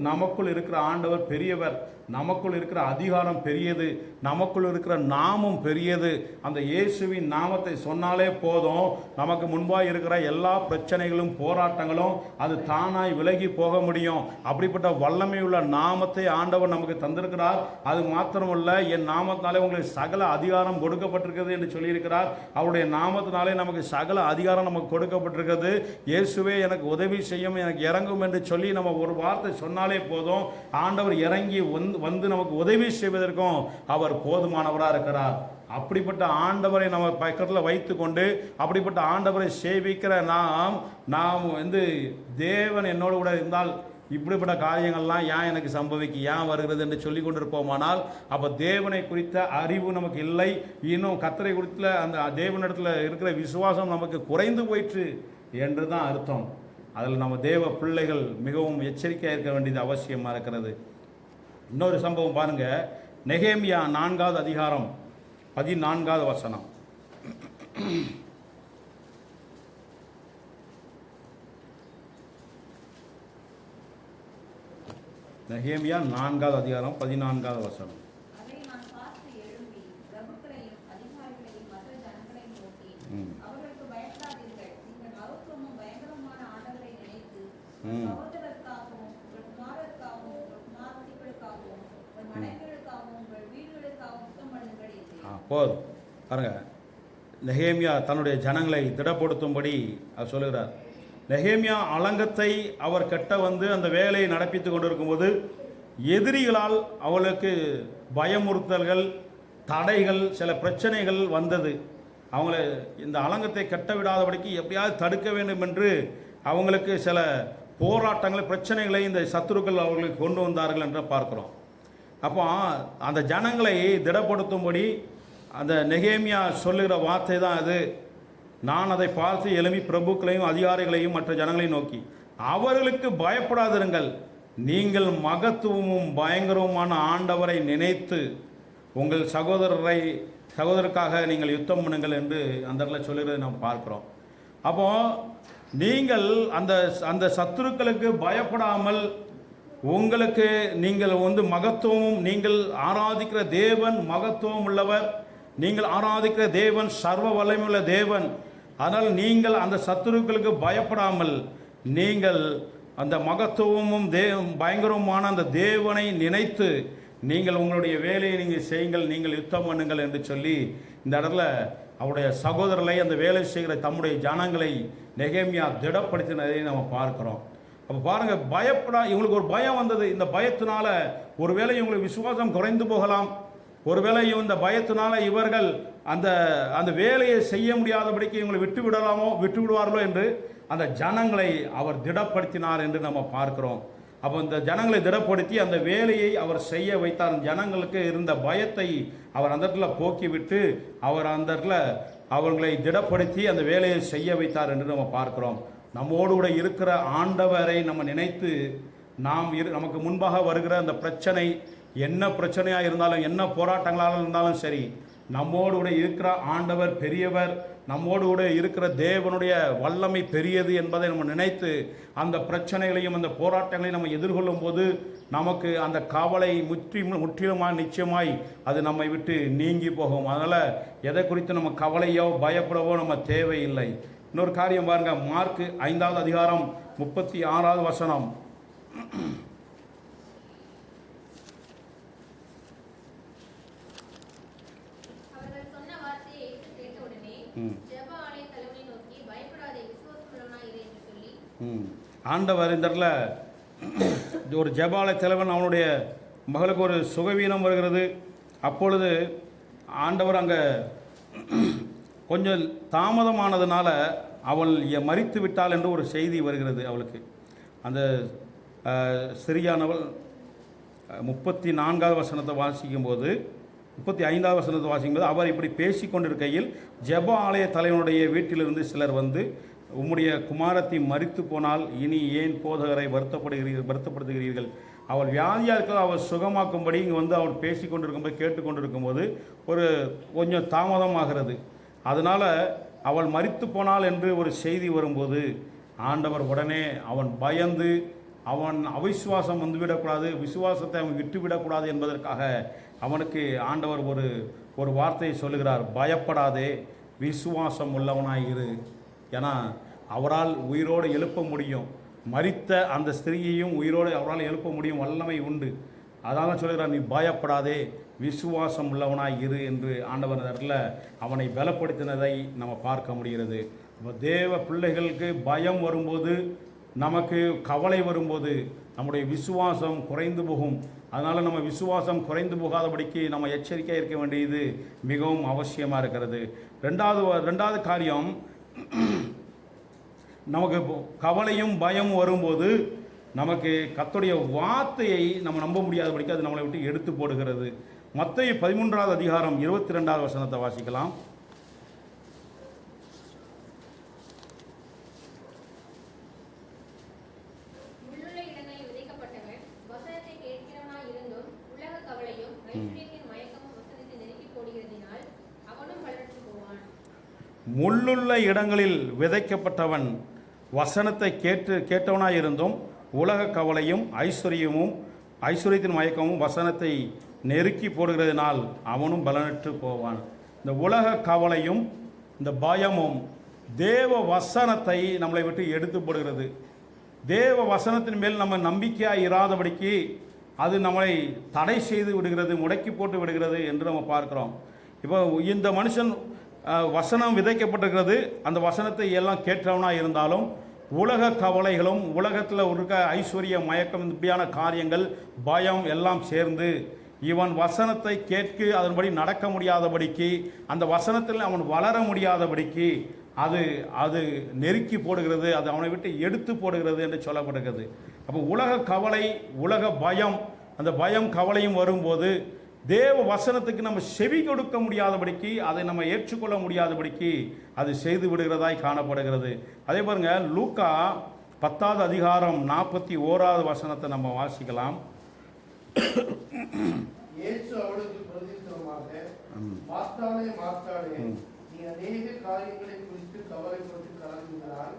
நமக்குள் இருக்கிற ஆண்டவர் பெரியவர். நமக்குள் இருக்கிற அதிகாரம் பெரியது. நமக்குள் இருக்கிற நாமம் பெரியது. அந்த இயேசுவின் நாமத்தை சொன்னாலே போதும், நமக்கு முன்பாக இருக்கிற எல்லா பிரச்சனைகளும் போராட்டங்களும் அது தானாய் விலகி போக முடியும். அப்படிப்பட்ட வல்லமையுள்ள நாமத்தை ஆண்டவர் நமக்கு தந்திருக்கிறார். அது மாத்திரமல்ல, என் நாமத்தினாலே உங்களுக்கு சகல அதிகாரம் கொடுக்கப்பட்டிருக்கிறது என்று சொல்லியிருக்கிறார். அவருடைய நாமத்தினாலே நமக்கு சகல அதிகாரம் நமக்கு கொடுக்கப்பட்டிருக்கிறது. இயேசுவே எனக்கு உதவி செய்யும், எனக்கு இறங்கும் என்று சொல்லி நம்ம ஒரு வார்த்தை சொன்னாலே போதும், ஆண்டவர் இறங்கி வந்து நமக்கு உதவி செய்வதற்கும் அவர் போதுமானவராக இருக்கிறார். அப்படிப்பட்ட ஆண்டவரை நம்ம பக்கத்தில் வைத்து கொண்டு அப்படிப்பட்ட ஆண்டவரை சேவிக்கிற நாம் தேவன் என்னோடு கூட இருந்தால் இப்படிப்பட்ட காரியங்கள்லாம் ஏன் எனக்கு ஏன் வருகிறது என்று சொல்லி கொண்டிருப்போமானால், அப்போ தேவனை குறித்த அறிவு நமக்கு இல்லை. இன்னும் கர்த்தரை குறித்த அந்த தேவனிடத்தில் இருக்கிற விசுவாசம் நமக்கு குறைந்து போயிற்று என்று தான் அர்த்தம். அதில் நம்ம தேவ பிள்ளைகள் மிகவும் எச்சரிக்கையாக இருக்க வேண்டியது அவசியமாக இருக்கிறது. இன்னொரு சம்பவம் பாருங்கள், நெகேமியா 4வது அதிகாரம் 14வது வசனம். நெகேமியா 4வது அதிகாரம் 14வது வசனம். போதும் பாருங்க, நெகேமியா தன்னுடைய ஜனங்களை திடப்படுத்தும்படி அவர் சொல்லுகிறார். நெகேமியா அலங்கத்தை அவர் கட்ட அந்த வேலையை நடப்பித்து கொண்டிருக்கும்போது எதிரிகளால் அவளுக்கு பயமுறுத்தல்கள், தடைகள், சில பிரச்சனைகள் வந்தது. அவங்கள இந்த அலங்கத்தை கட்ட விடாதபடிக்கு எப்படியாவது தடுக்க வேண்டும் என்று அவங்களுக்கு சில போராட்டங்கள், பிரச்சனைகளை இந்த சத்துருக்கள் அவர்களுக்கு கொண்டு வந்தார்கள் என்று பார்க்கிறோம். அப்போ அந்த ஜனங்களை திடப்படுத்தும்படி அந்த நெகேமியா சொல்லுகிற வார்த்தை தான் அது. நான் அதை பார்த்து எழும்பி பிரபுக்களையும் அதிகாரிகளையும் மற்ற ஜனங்களையும் நோக்கி, அவர்களுக்கு பயப்படாதிருங்கள், நீங்கள் மகத்துவமும் பயங்கரவுமான ஆண்டவரை நினைத்து உங்கள் சகோதரருக்காக நீங்கள் யுத்தம் பண்ணுங்கள் என்று அந்த இடத்துல சொல்லுகிறதை நாம் பார்க்கிறோம். அப்போ நீங்கள் அந்த அந்த சத்துருக்களுக்கு பயப்படாமல் உங்களுக்கு நீங்கள் மகத்துவமும், நீங்கள் ஆராதிக்கிற தேவன் மகத்துவம் உள்ளவர், நீங்கள் ஆராதிக்கிற தேவன் சர்வ வல்லமையுள்ள தேவன். அதனால் நீங்கள் அந்த சத்துருக்களுக்கு பயப்படாமல் நீங்கள் அந்த மகத்துவமும் பயங்கரமான அந்த தேவனை நினைத்து நீங்கள் உங்களுடைய வேலையை நீங்கள் செய்யுங்கள், நீங்கள் யுத்தம் பண்ணுங்கள் என்று சொல்லி இந்த இடத்துல அவருடைய சகோதரர்களை, அந்த வேலை செய்கிற தம்முடைய ஜனங்களை நெகேமியா திடப்படுத்தினதை நம்ம பார்க்கிறோம். அப்போ பாருங்கள், இவங்களுக்கு ஒரு பயம் வந்தது. இந்த பயத்தினால ஒருவேளை இவங்களுக்கு விசுவாசம் குறைந்து போகலாம், ஒருவேளை இந்த பயத்தினால இவர்கள் அந்த அந்த வேலையை செய்ய முடியாதபடிக்கு இவங்களை விட்டு விடுவார்களோ என்று அந்த ஜனங்களை அவர் திடப்படுத்தினார் என்று நம்ம பார்க்கிறோம். அப்போ இந்த ஜனங்களை திடப்படுத்தி அந்த வேலையை அவர் செய்ய வைத்தார். ஜனங்களுக்கு இருந்த பயத்தை அவர் அந்த இடத்துல போக்கிவிட்டு அவர் அந்த இடத்துல அவர்களை திடப்படுத்தி அந்த வேலையை செய்ய வைத்தார் என்று நம்ம பார்க்கிறோம். நம்மோடு கூட இருக்கிற ஆண்டவரை நம்ம நினைத்து நமக்கு முன்பாக வருகிற அந்த பிரச்சனை, என்ன பிரச்சனையாக இருந்தாலும், என்ன போராட்டங்களாக இருந்தாலும் சரி, நம்மோடு கூட இருக்கிற ஆண்டவர் பெரியவர், நம்மோடு கூட இருக்கிற தேவனுடைய வல்லமை பெரியது என்பதை நம்ம நினைத்து அந்த பிரச்சனைகளையும் அந்த போராட்டங்களையும் நம்ம எதிர்கொள்ளும் போது நமக்கு அந்த கவலை முற்றிலுமாக நிச்சயமாய் அது நம்மை விட்டு நீங்கி போகும். அதனால் எதை குறித்து நம்ம கவலையோ பயப்படவோ நம்ம தேவையில்லை. இன்னொரு காரியம் பாருங்க, மார்க் 5வது அதிகாரம் 36வது வசனம். ஆண்டவர் இந்த இடத்துல ஒரு ஜெபாலய தலைவன், அவனுடைய மகளுக்கு ஒரு சுகவீனம் வருகிறது. அப்பொழுது ஆண்டவர் அங்கே கொஞ்சம் தாமதமானதுனால அவள் மரித்து விட்டாள் என்று ஒரு செய்தி வருகிறது அவளுக்கு. அந்த சிறியானவள் 34வது வசனத்தை வாசிக்கும்போது, 35வது வசனத்தை வாசிக்கும்போது, அவர் இப்படி பேசி கொண்டிருக்கையில் ஜெப ஆலய தலைவனுடைய வீட்டிலிருந்து சிலர் வந்து, உம்முடைய குமாரத்தை மரித்து போனால் இனி ஏன் போதகரை வருத்தப்படுத்துகிறீர்கள்? அவள் வியாதியாக இருக்க அவள் சுகமாக்கும்படி இங்கே வந்து அவள் பேசி கொண்டிருக்கும்போது கேட்டுக்கொண்டிருக்கும்போது கொஞ்சம் தாமதமாகிறது. அதனால் அவள் மரித்து போனாள் என்று ஒரு செய்தி வரும்போது ஆண்டவர் உடனே அவன் பயந்து, அவன் அவிசுவாசம் வந்துவிடக்கூடாது, விசுவாசத்தை அவன் விட்டுவிடக்கூடாது என்பதற்காக அவனுக்கு ஆண்டவர் ஒரு வார்த்தையை சொல்லுகிறார், பயப்படாதே, விசுவாசம் உள்ளவனாய் இரு. ஏன்னா அவரால் உயிரோடு எழுப்ப முடியும், மரித்த அந்த ஸ்திரீயையும் உயிரோடு அவரால் எழுப்ப முடியும், வல்லமை உண்டு. அதான் சொல்லுகிறார், நீ பயப்படாதே, விசுவாசம் உள்ளவனாய் இரு என்று ஆண்டவர் இடத்துல அவனை பலப்படுத்தினதை நம்ம பார்க்க முடிகிறது. தேவ பிள்ளைகளுக்கு பயம் வரும்போது, நமக்கு கவலை வரும்போது நம்முடைய விசுவாசம் குறைந்து போகும். அதனால் நம்ம விசுவாசம் குறைந்து போகாதபடிக்கு நம்ம எச்சரிக்கையாக இருக்க வேண்டியது மிகவும் அவசியமாக இருக்கிறது. ரெண்டாவது காரியம், நமக்கு கவலையும் பயம் வரும்போது நமக்கு கர்த்தருடைய வார்த்தையை நம்ம நம்ப முடியாதபடிக்கு அது நம்மளை விட்டு எடுத்து போடுகிறது. மத்தேயு 13வது அதிகாரம் 22வது வசனத்தை வாசிக்கலாம். முள்ளுள்ள இடங்களில் விதைக்கப்பட்டவன் வசனத்தை கேட்டவனாய் இருந்தும் உலக கவலையும் ஐஸ்வர்யத்தின் மயக்கமும் வசனத்தை நெருக்கி போடுகிறதுனால் அவனும் பலனற்று போவான். இந்த உலக கவலையும் இந்த பயமும் தேவ வசனத்தை நம்மளை விட்டு எடுத்து போடுகிறது. தேவ வசனத்தின் மேல் நம்ம நம்பிக்கையாக இராதபடிக்கு அது நம்மளை தடை செய்து விடுகிறது, முடக்கி போட்டு விடுகிறது என்று நம்ம பார்க்கிறோம். இப்போ இந்த மனுஷன் வசனம் விதைக்கப்பட்டிருக்கிறது, அந்த வசனத்தை எல்லாம் கேட்டவனாக இருந்தாலும் உலக கவலைகளும் உலகத்தில் இருக்க ஐஸ்வர்ய மயக்கம் இப்படியான காரியங்கள் பயம் எல்லாம் சேர்ந்து இவன் வசனத்தை கேட்கு அதன்படி நடக்க முடியாதபடிக்கு, அந்த வசனத்தில் அவன் வளர முடியாதபடிக்கு அது நெருக்கி போடுகிறது, அது அவனை விட்டு எடுத்து போடுகிறது என்று சொல்லப்படுகிறது. அப்போ உலக கவலை, உலக பயம், அந்த பயம் கவலையும் வரும்போது தேவ வசனத்துக்கு நம்ம செவி கொடுக்க முடியாதபடிக்கு, அதை நம்ம ஏற்றுக்கொள்ள முடியாதபடிக்கு அது செய்து விடுகிறதாய் காணப்படுகிறது. அதே பாருங்க, லூக்கா 10வது அதிகாரம் 41வது வசனத்தை நம்ம வாசிக்கலாம். இயேசு அவளுக்கு பிரதியுத்தரமாக, மார்த்தாளே மார்த்தாளே, நீ அநேக காரியங்களை குறித்து கவலைப்பட்டு கலங்குகிறாய்.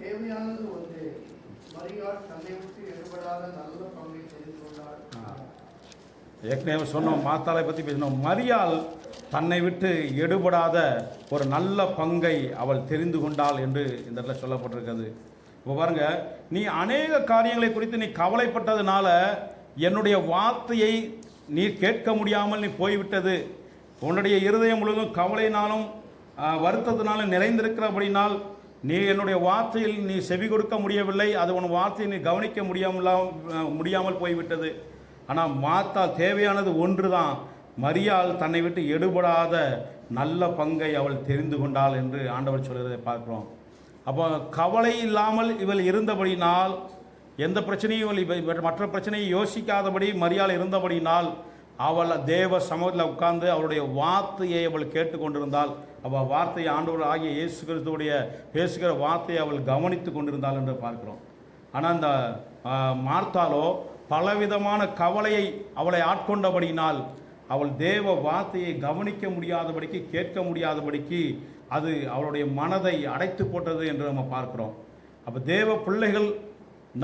தேவையானது ஒன்றே, மரியாள் தன்னை விட்டு எடுபடாத நல்ல பங்கை தெரிந்து கொண்டாள். ஏற்கனவே சொன்னோம், மார்த்தாளை பற்றி பேசினோம். மரியாள் தன்னை விட்டு எடுபடாத ஒரு நல்ல பங்கை அவள் தெரிந்து கொண்டாள் என்று இந்த இடத்துல சொல்லப்பட்டிருக்கிறது. இப்போ பாருங்க, நீ அநேக காரியங்களை குறித்து நீ கவலைப்பட்டதுனால என்னுடைய வார்த்தையை நீ கேட்க முடியாமல் நீ போய்விட்டது. உன்னுடைய இருதயம் முழுவதும் கவலையினாலும் வருத்தத்தினாலும் நிறைந்திருக்கிறபடினால் நீ என்னுடைய வார்த்தையில் நீ செவி கொடுக்க முடியவில்லை. அது உன் வார்த்தையை நீ கவனிக்க முடியாமல் போய்விட்டது. ஆனால் மார்த்தாள் தேவையானது ஒன்று தான். மரியாள் தன்னை விட்டு எடுபடாத நல்ல பங்கை அவள் தெரிந்து கொண்டாள் என்று ஆண்டவர் சொல்கிறதை பார்க்கிறோம். அப்போ கவலை இல்லாமல் இவள் இருந்தபடினால், எந்த பிரச்சனையும் இவள் மற்ற பிரச்சனையை யோசிக்காதபடி மரியாள் இருந்தபடினால், அவள் தேவ சமூகத்தில் உட்கார்ந்து அவளுடைய வார்த்தையை அவள் கேட்டுக்கொண்டிருந்தாள். அவள் வார்த்தையை ஆண்டவர் ஆகிய இயேசு கிறிஸ்துவுடைய பேசுகிற வார்த்தையை அவள் கவனித்து கொண்டிருந்தாள் என்று பார்க்கிறோம். ஆனால் இந்த மார்த்தாளோ பலவிதமான கவலையை அவளை ஆட்கொண்டபடினால் அவள் தேவ வார்த்தையை கவனிக்க முடியாதபடிக்கு, கேட்க முடியாதபடிக்கு அது அவளுடைய மனதை அடைத்து போட்டது என்று நம்ம பார்க்கிறோம். அப்போ தேவ பிள்ளைகள்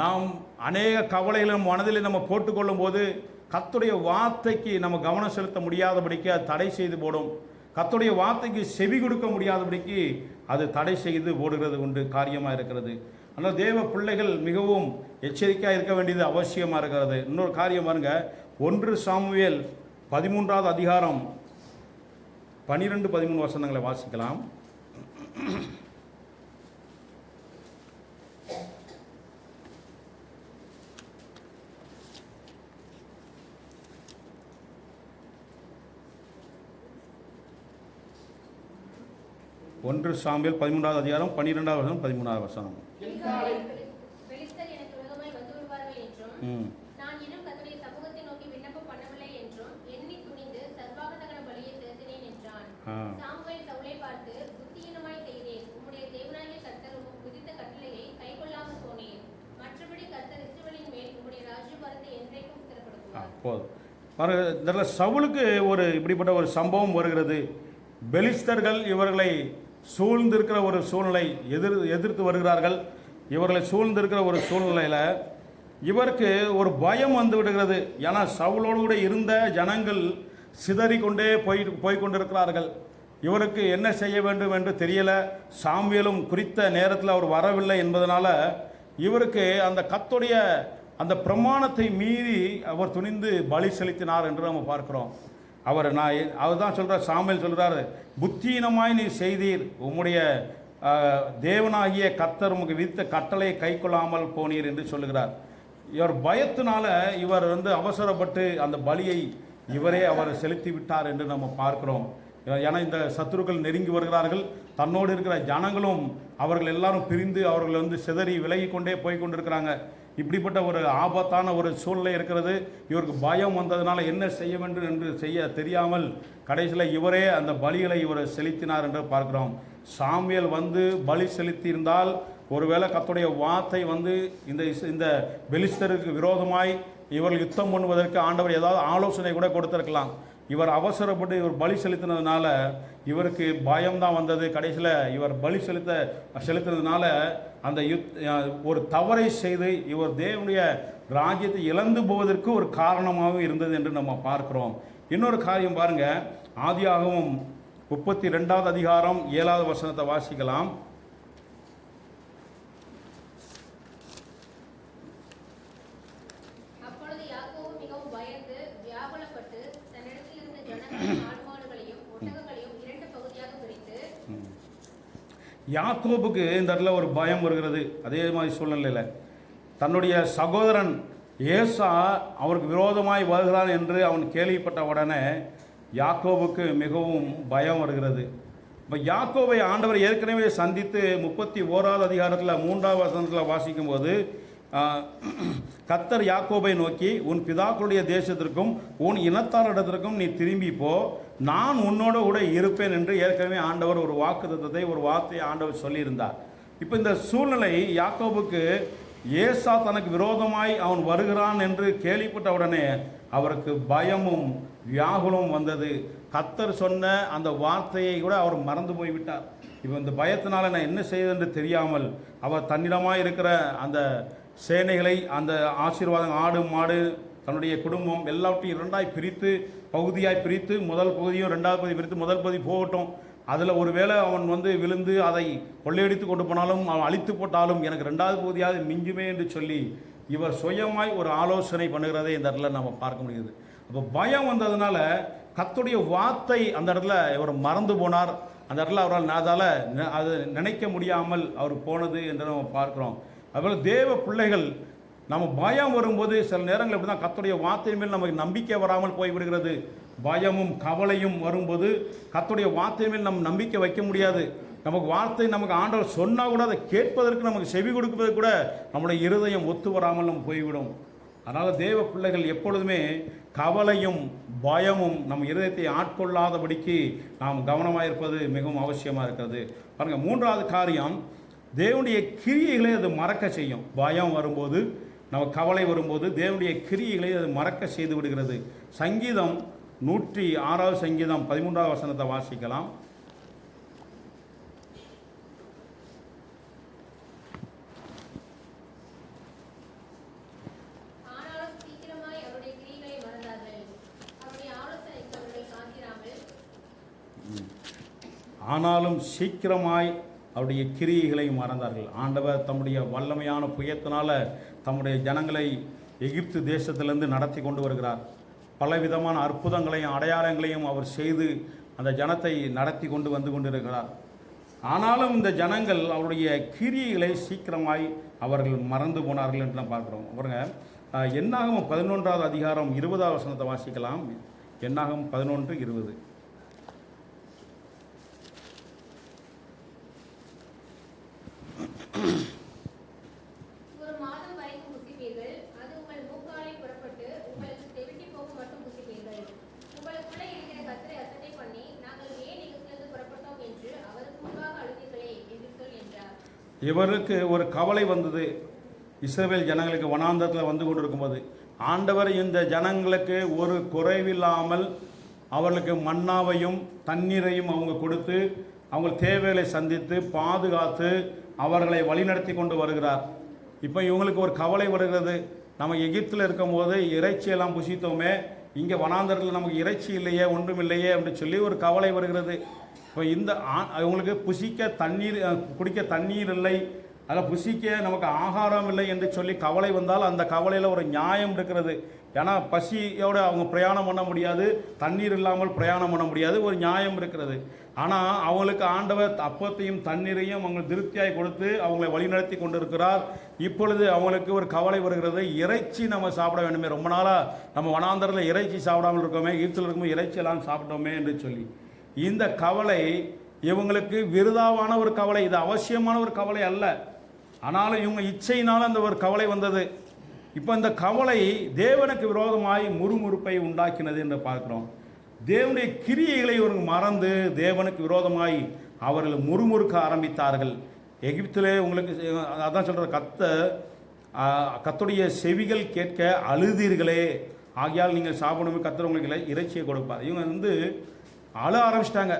நாம் அநேக கவலைகளை மனதில் நம்ம போட்டுக்கொள்ளும் போது கர்த்தருடைய வார்த்தைக்கு நம்ம கவனம் செலுத்த முடியாதபடிக்கு அது தடை செய்து போடும். கர்த்தருடைய வார்த்தைக்கு செவி கொடுக்க முடியாதபடிக்கு அது தடை செய்து போடுகிறது உண்டு காரியமாக இருக்கிறது. ஆனால் தேவ பிள்ளைகள் மிகவும் எச்சரிக்கையாக இருக்க வேண்டியது அவசியமாக இருக்கிறது. இன்னொரு காரியம் பாருங்க, 1 சாமுவேல் 13வது அதிகாரம் 12-13 வசனங்களை வாசிக்கலாம். ஒன்று சாமுவேல் 13வது அதிகாரம் 12வது வசனம் 13வது வசனம். பெலிஸ்தர் எனக்கு விரோதமாய் வந்து விடுவார்கள் என்றும், நான் இன்னும் கர்த்தருடைய சமூகத்தை நோக்கி விண்ணப்பம் பண்ணவில்லை என்றும் எண்ணி துணிந்து சர்வாக தகன பலியை செலுத்தினேன் என்றான். சாமுவேல் சவுலை பார்த்து, புத்தியீனமாய் செய்தேன். உம்முடைய தேவனாகிய கர்த்தர் உமக்கு விதித்த கட்டளையை கைக்கொள்ளாமல் போனேன். மற்றபடி கர்த்தர் இஸ்ரவேலின் மேல் உம்முடைய ராஜ்யபாரத்தை என்றைக்கும் ஸ்திரப்படுத்துவார். போதும். இதில் சவுலுக்கு ஒரு இப்படிப்பட்ட ஒரு சம்பவம் வருகிறது. பெலிஸ்தர்கள் இவர்களை சூழ்ந்திருக்கிற ஒரு சூழ்நிலை, எதிர்த்து வருகிறார்கள். இவர்களை சூழ்ந்திருக்கிற ஒரு சூழ்நிலையில் இவருக்கு ஒரு பயம் வந்து விடுகிறது. ஏன்னா சவுலோடு கூட இருந்த ஜனங்கள் சிதறிக்கொண்டே போய் கொண்டிருக்கிறார்கள். இவருக்கு என்ன செய்ய வேண்டும் என்று தெரியல. சாமுவேலும் குறித்த நேரத்தில் அவர் வரவில்லை என்பதனால இவருக்கு அந்த கர்த்தருடைய அந்த பிரமாணத்தை மீறி அவர் துணிந்து பலி செலுத்தினார் என்று நம்ம பார்க்கிறோம். அவர் தான் சொல்கிறார், சாமுவேல் சொல்கிறார், புத்தீனமாய் நீ செய்தீர், உம்முடைய தேவனாகிய கர்த்தர் உமக்கு விதித்த கட்டளையை கை கொள்ளாமல் போனீர் என்று சொல்லுகிறார். இவர் பயத்தினால இவர் அவசரப்பட்டு அந்த பலியை இவரே அவர் செலுத்தி விட்டார் என்று நம்ம பார்க்கிறோம். ஏன்னா இந்த சத்துருக்கள் நெருங்கி வருகிறார்கள். தன்னோடு இருக்கிற ஜனங்களும் அவர்கள் எல்லாரும் பிரிந்து அவர்கள் சிதறி விலகி கொண்டே போய் கொண்டிருக்கிறாங்க. இப்படிப்பட்ட ஒரு ஆபத்தான ஒரு சூழ்நிலை இருக்கிறது. இவருக்கு பயம் வந்ததுனால என்ன செய்ய வேண்டும் என்று செய்ய தெரியாமல் கடைசியில் இவரே அந்த பலிகளை இவர் செலுத்தினார் என்று பார்க்கிறோம். சாமுவேல் பலி செலுத்தியிருந்தால் ஒருவேளை கர்த்தருடைய வார்த்தை இந்த பெலிஸ்தருக்கு விரோதமாய் இவர்கள் யுத்தம் பண்ணுவதற்கு ஆண்டவர் ஏதாவது ஆலோசனை கூட கொடுத்திருக்கலாம். இவர் அவசரப்பட்டு இவர் பலி செலுத்தினதுனால இவருக்கு பயம்தான் வந்தது. கடைசியில் இவர் பலி செலுத்தினதுனால அந்த ஒரு தவறை செய்து இவர் தேவனுடைய ராஜ்யத்தை இழந்து போவதற்கு ஒரு காரணமாக இருந்தது என்று நம்ம பார்க்கிறோம். இன்னொரு காரியம் பாருங்க, ஆதியாகமம் 32வது அதிகாரம் 7வது வசனத்தை வாசிக்கலாம். யாக்கோபுக்கு இந்த இடத்துல ஒரு பயம் வருகிறது. அதே மாதிரி சூழ்நிலையில் தன்னுடைய சகோதரன் ஏசா அவருக்கு விரோதமாய் வருகிறான் என்று அவன் கேள்விப்பட்ட உடனே யாக்கோபுக்கு மிகவும் பயம் வருகிறது. இப்போ யாக்கோபை ஆண்டவர் ஏற்கனவே சந்தித்து 31வது அதிகாரத்தில் 3வது வசனத்தில் வாசிக்கும் போது, கர்த்தர் யாக்கோபை நோக்கி, உன் பிதாக்களுடைய தேசத்திற்கும் உன் இனத்தாரிடத்திற்கும் நீ திரும்பி போ, நான் உன்னோட கூட இருப்பேன் என்று ஏற்கனவே ஆண்டவர் ஒரு வாக்குத்தத்தத்தை, ஒரு வார்த்தையை ஆண்டவர் சொல்லியிருந்தார். இப்போ இந்த சூழ்நிலை யாக்கோபுக்கு, ஏசா தனக்கு விரோதமாய் அவன் வருகிறான் என்று கேள்விப்பட்ட உடனே அவருக்கு பயமும் வியாகுலமும் வந்தது. கர்த்தர் சொன்ன அந்த வார்த்தையை கூட அவர் மறந்து போய்விட்டார். இப்போ இந்த பயத்தினால நான் என்ன செய்வது என்று தெரியாமல் அவர் தன்னிடமாக இருக்கிற அந்த சேனைகளை, அந்த ஆசீர்வாதம், ஆடு மாடு, தன்னுடைய குடும்பம் எல்லாவற்றையும் இரண்டாய் பிரித்து, பகுதியாய் பிரித்து, முதல் பகுதியும் ரெண்டாவது பகுதி பிரித்து, முதல் பகுதி போகட்டும், அதில் ஒருவேளை அவன் விழுந்து அதை கொள்ளையடித்து கொண்டு போனாலும், அவன் அழித்து போட்டாலும் எனக்கு ரெண்டாவது பகுதியாவது மிஞ்சுமே என்று சொல்லி இவர் சுயமாய் ஒரு ஆலோசனை பண்ணுகிறதை இந்த இடத்துல நம்ம பார்க்க முடியுது. அப்போ பயம் வந்ததுனால கர்த்தருடைய வார்த்தை அந்த இடத்துல இவர் மறந்து போனார். அந்த இடத்துல அவரால் அதால் அது நினைக்க முடியாமல் அவர் போனது என்று நம்ம பார்க்குறோம். அதுபோல் தேவ பிள்ளைகள், நம்ம பயம் வரும்போது சில நேரங்கள் எப்படி தான் கர்த்தருடைய வார்த்தை மேல் நமக்கு நம்பிக்கை வராமல் போய்விடுகிறது. பயமும் கவலையும் வரும்போது கர்த்தருடைய வார்த்தை மேல் நம்ம நம்பிக்கை வைக்க முடியாது. நமக்கு வார்த்தை நமக்கு ஆண்டவர் சொன்னால் கூட அதை கேட்பதற்கு, நமக்கு செவி கொடுப்பதற்கு கூட நம்முடைய இருதயம் ஒத்து வராமல் நம்ம போய்விடும். அதனால் தேவ பிள்ளைகள் எப்பொழுதுமே கவலையும் பயமும் நம் இருதயத்தை ஆட்கொள்ளாதபடிக்கு நாம் கவனமாக இருப்பது மிகவும் அவசியமாக இருக்கிறது. பாருங்கள், மூன்றாவது காரியம், தேவனுடைய கிரியைகளை அது மறக்க செய்யும். பயம் வரும்போது, நம்ம கவலை வரும்போது தேவனுடைய கிரியைகளை அது மறக்க செய்து விடுகிறது. சங்கீதம் 106 சங்கீதம் 13 வசனத்தை வாசிக்கலாம். ஆனாலும் சீக்கிரமாய் அவருடைய கிரியைகளை மறந்தார்கள். ஆண்டவர் தம்முடைய வல்லமையான புயத்தினால தம்முடைய ஜனங்களை எகிப்து தேசத்திலிருந்து நடத்தி கொண்டு வருகிறார். பலவிதமான அற்புதங்களையும் அடையாளங்களையும் அவர் செய்து அந்த ஜனத்தை நடத்தி கொண்டு வந்து கொண்டிருக்கிறார். ஆனாலும் இந்த ஜனங்கள் அவருடைய கிரியைகளை சீக்கிரமாய் அவர்கள் மறந்து போனார்கள் என்று நாம் பார்க்குறோம். பாருங்க, என்னாகும் 11வது அதிகாரம் 20வது வசனத்தை வாசிக்கலாம். என்னாகும் 11:20. ஒரு மாதம் வரைக்கும் புசிப்பீர்கள், அது உங்கள் மூக்காலை புறப்பட்டு உங்களுக்கு தெவிட்டி போகும் மட்டும் புசிப்பீர்கள். உங்களுக்குள்ளே இருக்கிற கர்த்தரை அசட்டை பண்ணி, நாங்கள் ஏன் எகிப்திலிருந்து புறப்பட்டோம் என்று அவருக்கு முன்பாக அழுதீர்களே என்று சொல் என்றார். இவருக்கு ஒரு கவலை வந்தது. இஸ்ரவேல் ஜனங்களுக்கு வனாந்தரத்தில் வந்து கொண்டிருக்கும்போது ஆண்டவர் இந்த ஜனங்களுக்கு ஒரு குறைவில்லாமல் அவர்களுக்கு மன்னாவையும் தண்ணீரையும் அவங்க கொடுத்து அவங்க தேவைகளை சந்தித்து பாதுகாத்து அவர்களை வழிநடத்தி கொண்டு வருகிறார். இப்போ இவங்களுக்கு ஒரு கவலை வருகிறது. நம்ம எகிப்தில் இருக்கும்போது இறைச்சியெல்லாம் புசித்தோமே, இங்கே வனாந்தரத்தில் நமக்கு இறைச்சி இல்லையே, ஒன்றும் இல்லையே அப்படின்னு சொல்லி ஒரு கவலை வருகிறது. இப்போ இந்த இவங்களுக்கு புசிக்க தண்ணீர், குடிக்க தண்ணீர் இல்லை, அதில் புசிக்க நமக்கு ஆகாரம் இல்லை என்று சொல்லி கவலை வந்தால் அந்த கவலையில் ஒரு நியாயம் இருக்கிறது. ஏன்னா பசியோடு அவங்க பிரயாணம் பண்ண முடியாது, தண்ணீர் இல்லாமல் பிரயாணம் பண்ண முடியாது, ஒரு நியாயம் இருக்கிறது. ஆனால் அவங்களுக்கு ஆண்டவர் அப்பத்தையும் தண்ணீரையும் அவங்க திருப்தியாய் கொடுத்து அவங்களை வழிநடத்தி கொண்டிருக்கிறார். இப்பொழுது அவங்களுக்கு ஒரு கவலை வருகிறது, இறைச்சி நம்ம சாப்பிட வேண்டுமே, ரொம்ப நாளாக நம்ம வனாந்தரத்தில் இறைச்சி சாப்பிடாமல் இருக்கோமே, ஈர்த்தில் இருக்கும்போது இறைச்சி எல்லாம் சாப்பிட்டோமே என்று சொல்லி இந்த கவலை இவங்களுக்கு விருதாவான ஒரு கவலை, இது அவசியமான ஒரு கவலை அல்ல. ஆனாலும் இவங்க இச்சையினால் அந்த ஒரு கவலை வந்தது. இப்போ இந்த கவலை தேவனுக்கு விரோதமாய் முறுமுறுப்பை உண்டாக்கினது என்று பார்க்கிறோம். தேவனுடைய கிரியைகளை இவங்க மறந்து தேவனுக்கு விரோதமாய் அவர்கள் முறுமுறுக்க ஆரம்பித்தார்கள். எகிப்திலே உங்களுக்கு அதான் சொல்கிற, கர்த்தருடைய செவிகள் கேட்க அழுதீர்களே, ஆகியால் நீங்கள் சாப்பிடும்போது கர்த்தர் உங்களுக்கு இறைச்சியை கொடுப்பார். இவங்க அழ ஆரம்பிச்சிட்டாங்க.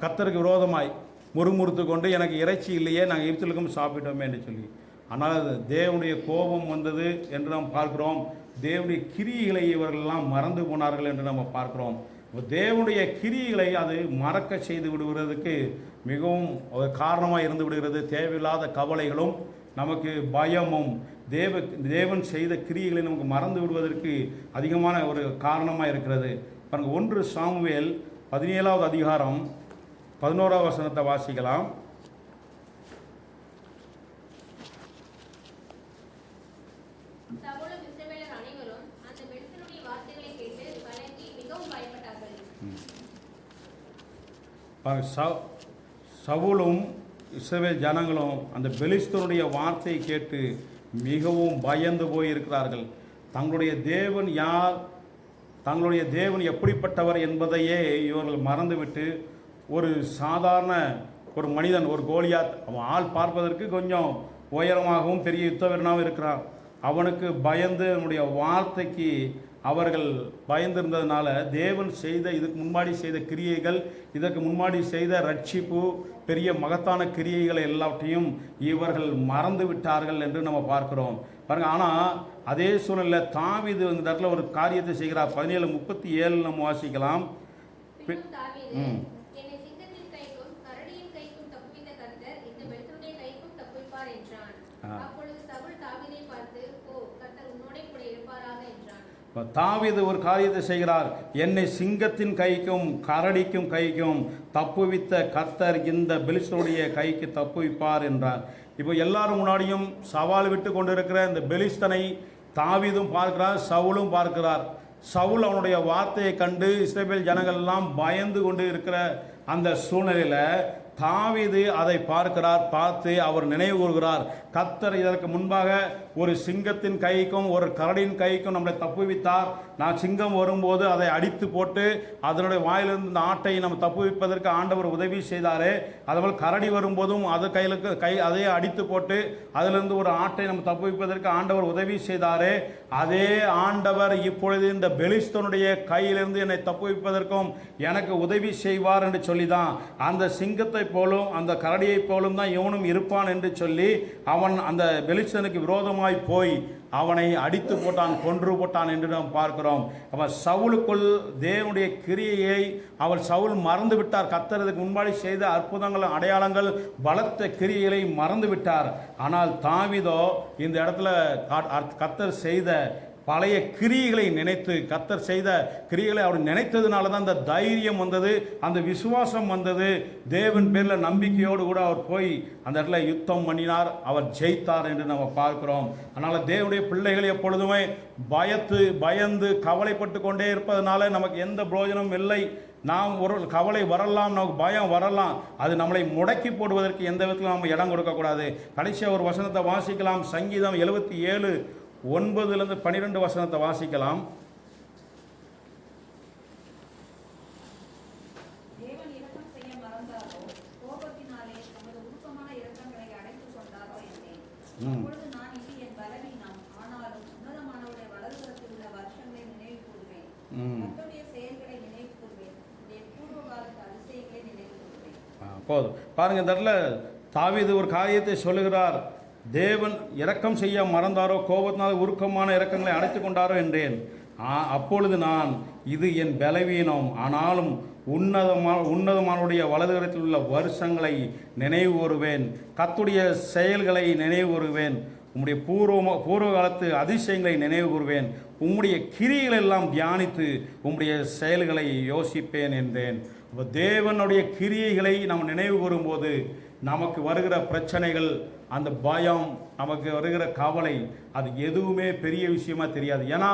கர்த்தருக்கு விரோதமாய் முறுமுறுத்து கொண்டு, எனக்கு இறைச்சி இல்லையே, நாங்கள் எகிப்திலும் சாப்பிட்டோமே என்று சொல்லி. ஆனால் தேவனுடைய கோபம் வந்தது என்று நாம் பார்க்கிறோம். தேவனுடைய கிரியைகளை இவர்களெல்லாம் மறந்து போனார்கள் என்று நம்ம பார்க்கிறோம். தேவனுடைய கிரியைகளை அது மறக்க செய்து விடுவதற்கு மிகவும் ஒரு காரணமாக இருந்து விடுகிறது. தேவையில்லாத கவலைகளும் நமக்கு பயமும் தேவன் செய்த கிரியைகளை நமக்கு மறந்து விடுவதற்கு அதிகமான ஒரு காரணமாக இருக்கிறது. பாருங்க, 1 சாமுவேல் 17வது அதிகாரம் 11வது வசனத்தை வாசிக்கலாம். சவுலும் இஸ்ரவேலர் அனைவரும் அந்த மனுஷனுடைய வார்த்தைகளை கேட்டு கலங்கி மிகவும் பயப்பட்டார்கள். சவுலும் இஸ்ரவேல் ஜனங்களும் அந்த பெலிஸ்தருடைய வார்த்தையை கேட்டு மிகவும் பயந்து போயிருக்கிறார்கள். தங்களுடைய தேவன் யார், தங்களுடைய தேவன் எப்படிப்பட்டவர் என்பதையே இவர்கள் மறந்துவிட்டு ஒரு சாதாரண ஒரு மனிதன், ஒரு கோலியாத், அவன் ஆள் பார்ப்பதற்கு கொஞ்சம் உயரமாகவும் பெரிய யுத்தவீரனாகவும் இருக்கிறான், அவனுக்கு பயந்து நம்முடைய வார்த்தைக்கு அவர்கள் பயந்திருந்ததுனால தேவன் செய்த இதுக்கு முன்னாடி செய்த கிரியைகள், இதற்கு முன்னாடி செய்த ரட்சிப்பு, பெரிய மகத்தான கிரியைகளை எல்லாவற்றையும் இவர்கள் மறந்து விட்டார்கள் என்று நம்ம பார்க்கிறோம் பாருங்க. ஆனால் அதே சூழ்நிலையில் தாவீது இந்த இடத்துல ஒரு காரியத்தை செய்கிறார். 17:37 நம்ம வாசிக்கலாம். பின்னும் தாவீது, என்னை சிங்கத்தின் கைக்கும் கரடியின் கைக்கும் தப்புவித்த கர்த்தர் இந்த பெலிஸ்தருடைய கைக்கும் தப்புவிப்பார் என்றான். அப்பொழுது சவுல் தாவீதை பார்த்து, ஓ, கர்த்தர் உன்னோடே கூட இருப்பாராக என்றான். தாவீது ஒரு காரியத்தை செய்கிறார். என்னை சிங்கத்தின் கைக்கும் கரடிக்கும் கைக்கும் தப்புவித்த கர்த்தர் இந்த பெலிஸ்தருடைய கைக்கு தப்புவிப்பார் என்றார். இப்போ எல்லாரும் முன்னாடியும் சவால் விட்டு கொண்டிருக்கிற இந்த பெலிஸ்தனை தாவீதும் பார்க்கிறார், சவுலும் பார்க்கிறார். சவுல் அவனுடைய வார்த்தையை கண்டு இஸ்ரவேல் ஜனங்கள் எல்லாம் பயந்து கொண்டு இருக்கிற அந்த சூழ்நிலையில் தாவீது அதை பார்க்கிறார். பார்த்து அவர் நினைவு கூறுகிறார், கர்த்தர் இதற்கு முன்பாக ஒரு சிங்கத்தின் கைக்கும் ஒரு கரடியின் கைக்கும் நம்மளை தப்புவித்தார். நான் சிங்கம் வரும்போது அதை அடித்து போட்டு அதனுடைய வாயிலிருந்து இந்த ஆட்டை நம்ம தப்புவிப்பதற்கு ஆண்டவர் உதவி செய்தாரே, அதுபோல் கரடி வரும்போதும் அது அதையே அடித்து போட்டு அதிலிருந்து ஒரு ஆட்டை நம்ம தப்புவிப்பதற்கு ஆண்டவர் உதவி செய்தாரே, அதே ஆண்டவர் இப்பொழுது இந்த பெலிஸ்தனுடைய கையிலிருந்து என்னை தப்புவிப்பதற்கும் எனக்கு உதவி செய்வார் என்று சொல்லி தான் அந்த சிங்கத்தை போலும் அந்த கரடியை போலும் தான் இவனும் இருப்பான் என்று சொல்லி அவன் அந்த பெலிஸ்தனுக்கு விரோதமாய் போய் அவனை அடித்து போட்டான், கொன்று போட்டான் என்று நாம் பார்க்கிறோம். அவன் சவுலுக்குள் தேவனுடைய கிரியையை சவுல் மறந்து விட்டார். கர்த்தருக்கு முன்பாடி செய்த அற்புதங்கள், அடையாளங்கள், பலத்த கிரியைகளை மறந்து விட்டார். ஆனால் தாவீதோ இந்த இடத்துல கர்த்தர் செய்த பழைய கிரியைகளை நினைத்து, கர்த்தர் செய்த கிரியைகளை அவர் நினைத்ததுனால தான் அந்த தைரியம் வந்தது, அந்த விசுவாசம் வந்தது. தேவன் பேரில் நம்பிக்கையோடு கூட அவர் போய் அந்த இடத்துல யுத்தம் பண்ணினார், அவர் ஜெயித்தார் என்று நம்ம பார்க்கிறோம். அதனால் தேவனுடைய பிள்ளைகள் எப்பொழுதுமே பயந்து கவலைப்பட்டு கொண்டே இருப்பதனால நமக்கு எந்த பிரயோஜனமும் இல்லை. நாம் ஒரு கவலை வரலாம், நமக்கு பயம் வரலாம், அது நம்மளை முடக்கி போடுவதற்கு எந்த விதத்தில் நம்ம இடம் கொடுக்கக்கூடாது. கடைசியாக ஒரு வசனத்தை வாசிக்கலாம். சங்கீதம் 77:9-12 வாசிக்கலாம். தேவன் இரக்கம் செய்ய மறந்தாரோ, கோபத்தினாலே தமது உருக்கமான இரக்கங்களை அடைத்துக் கொண்டாரோ என்றேன். அப்பொழுது நான் இது என் பலவீனம், ஆனாலும் உன்னதமானவருடைய வலதுகரத்தில் உள்ள வருஷங்களை நினைவு கூறுவேன். கர்த்தருடைய செயல்களை நினைவு கூறுவேன். பூர்வ காலத்து அதிசயங்களை நினைவு கூறுவேன். போதும் பாருங்க. இந்த இடத்துல தாவீது ஒரு காரியத்தை சொல்லுகிறார். தேவன் இரக்கம் செய்ய மறந்தாரோ, கோபத்தினால் உருக்கமான இரக்கங்களை அடைத்து கொண்டாரோ என்றேன். அப்பொழுது நான் இது என் பலவீனம், ஆனாலும் உன்னதமானுடைய வலதுகரத்தில் உள்ள வருஷங்களை நினைவு கூறுவேன், கர்த்தருடைய செயல்களை நினைவு கூறுவேன், உம்முடைய பூர்வ காலத்து அதிசயங்களை நினைவு கூறுவேன், உம்முடைய கிரியைகள் எல்லாம் தியானித்து உம்முடைய செயல்களை யோசிப்பேன் என்றேன். அப்போ தேவனுடைய கிரியைகளை நாம் நினைவு கூறும்போது நமக்கு வருகிற பிரச்சனைகள், அந்த பயம், நமக்கு வருகிற கவலை, அது எதுவுமே பெரிய விஷயமா தெரியாது. ஏன்னா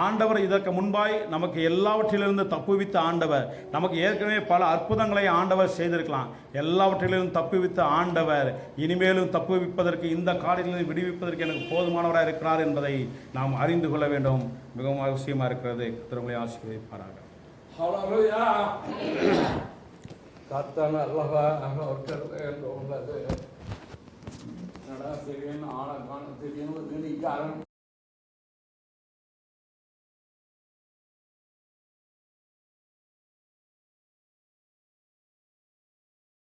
ஆண்டவர் இதற்கு முன்பாய் நமக்கு எல்லாவற்றிலிருந்து தப்புவித்த ஆண்டவர், நமக்கு ஏற்கனவே பல அற்புதங்களை ஆண்டவர் செய்திருக்கலாம். எல்லாவற்றிலிருந்து தப்புவித்த ஆண்டவர் இனிமேலும் தப்புவிப்பதற்கு, இந்த காரியத்திலிருந்து விடுவிப்பதற்கு எனக்கு போதுமானவராக இருக்கிறார் என்பதை நாம் அறிந்து கொள்ள வேண்டும். மிகவும் அவசியமாக இருக்கிறது. திருமலை ஆசீர்வதிப்பாராக. கர்த்தர் அல்லவா ஒருத்தர் உள்ளது. திடீர்னு ஆளை காண திடீர்னு திடீர்னு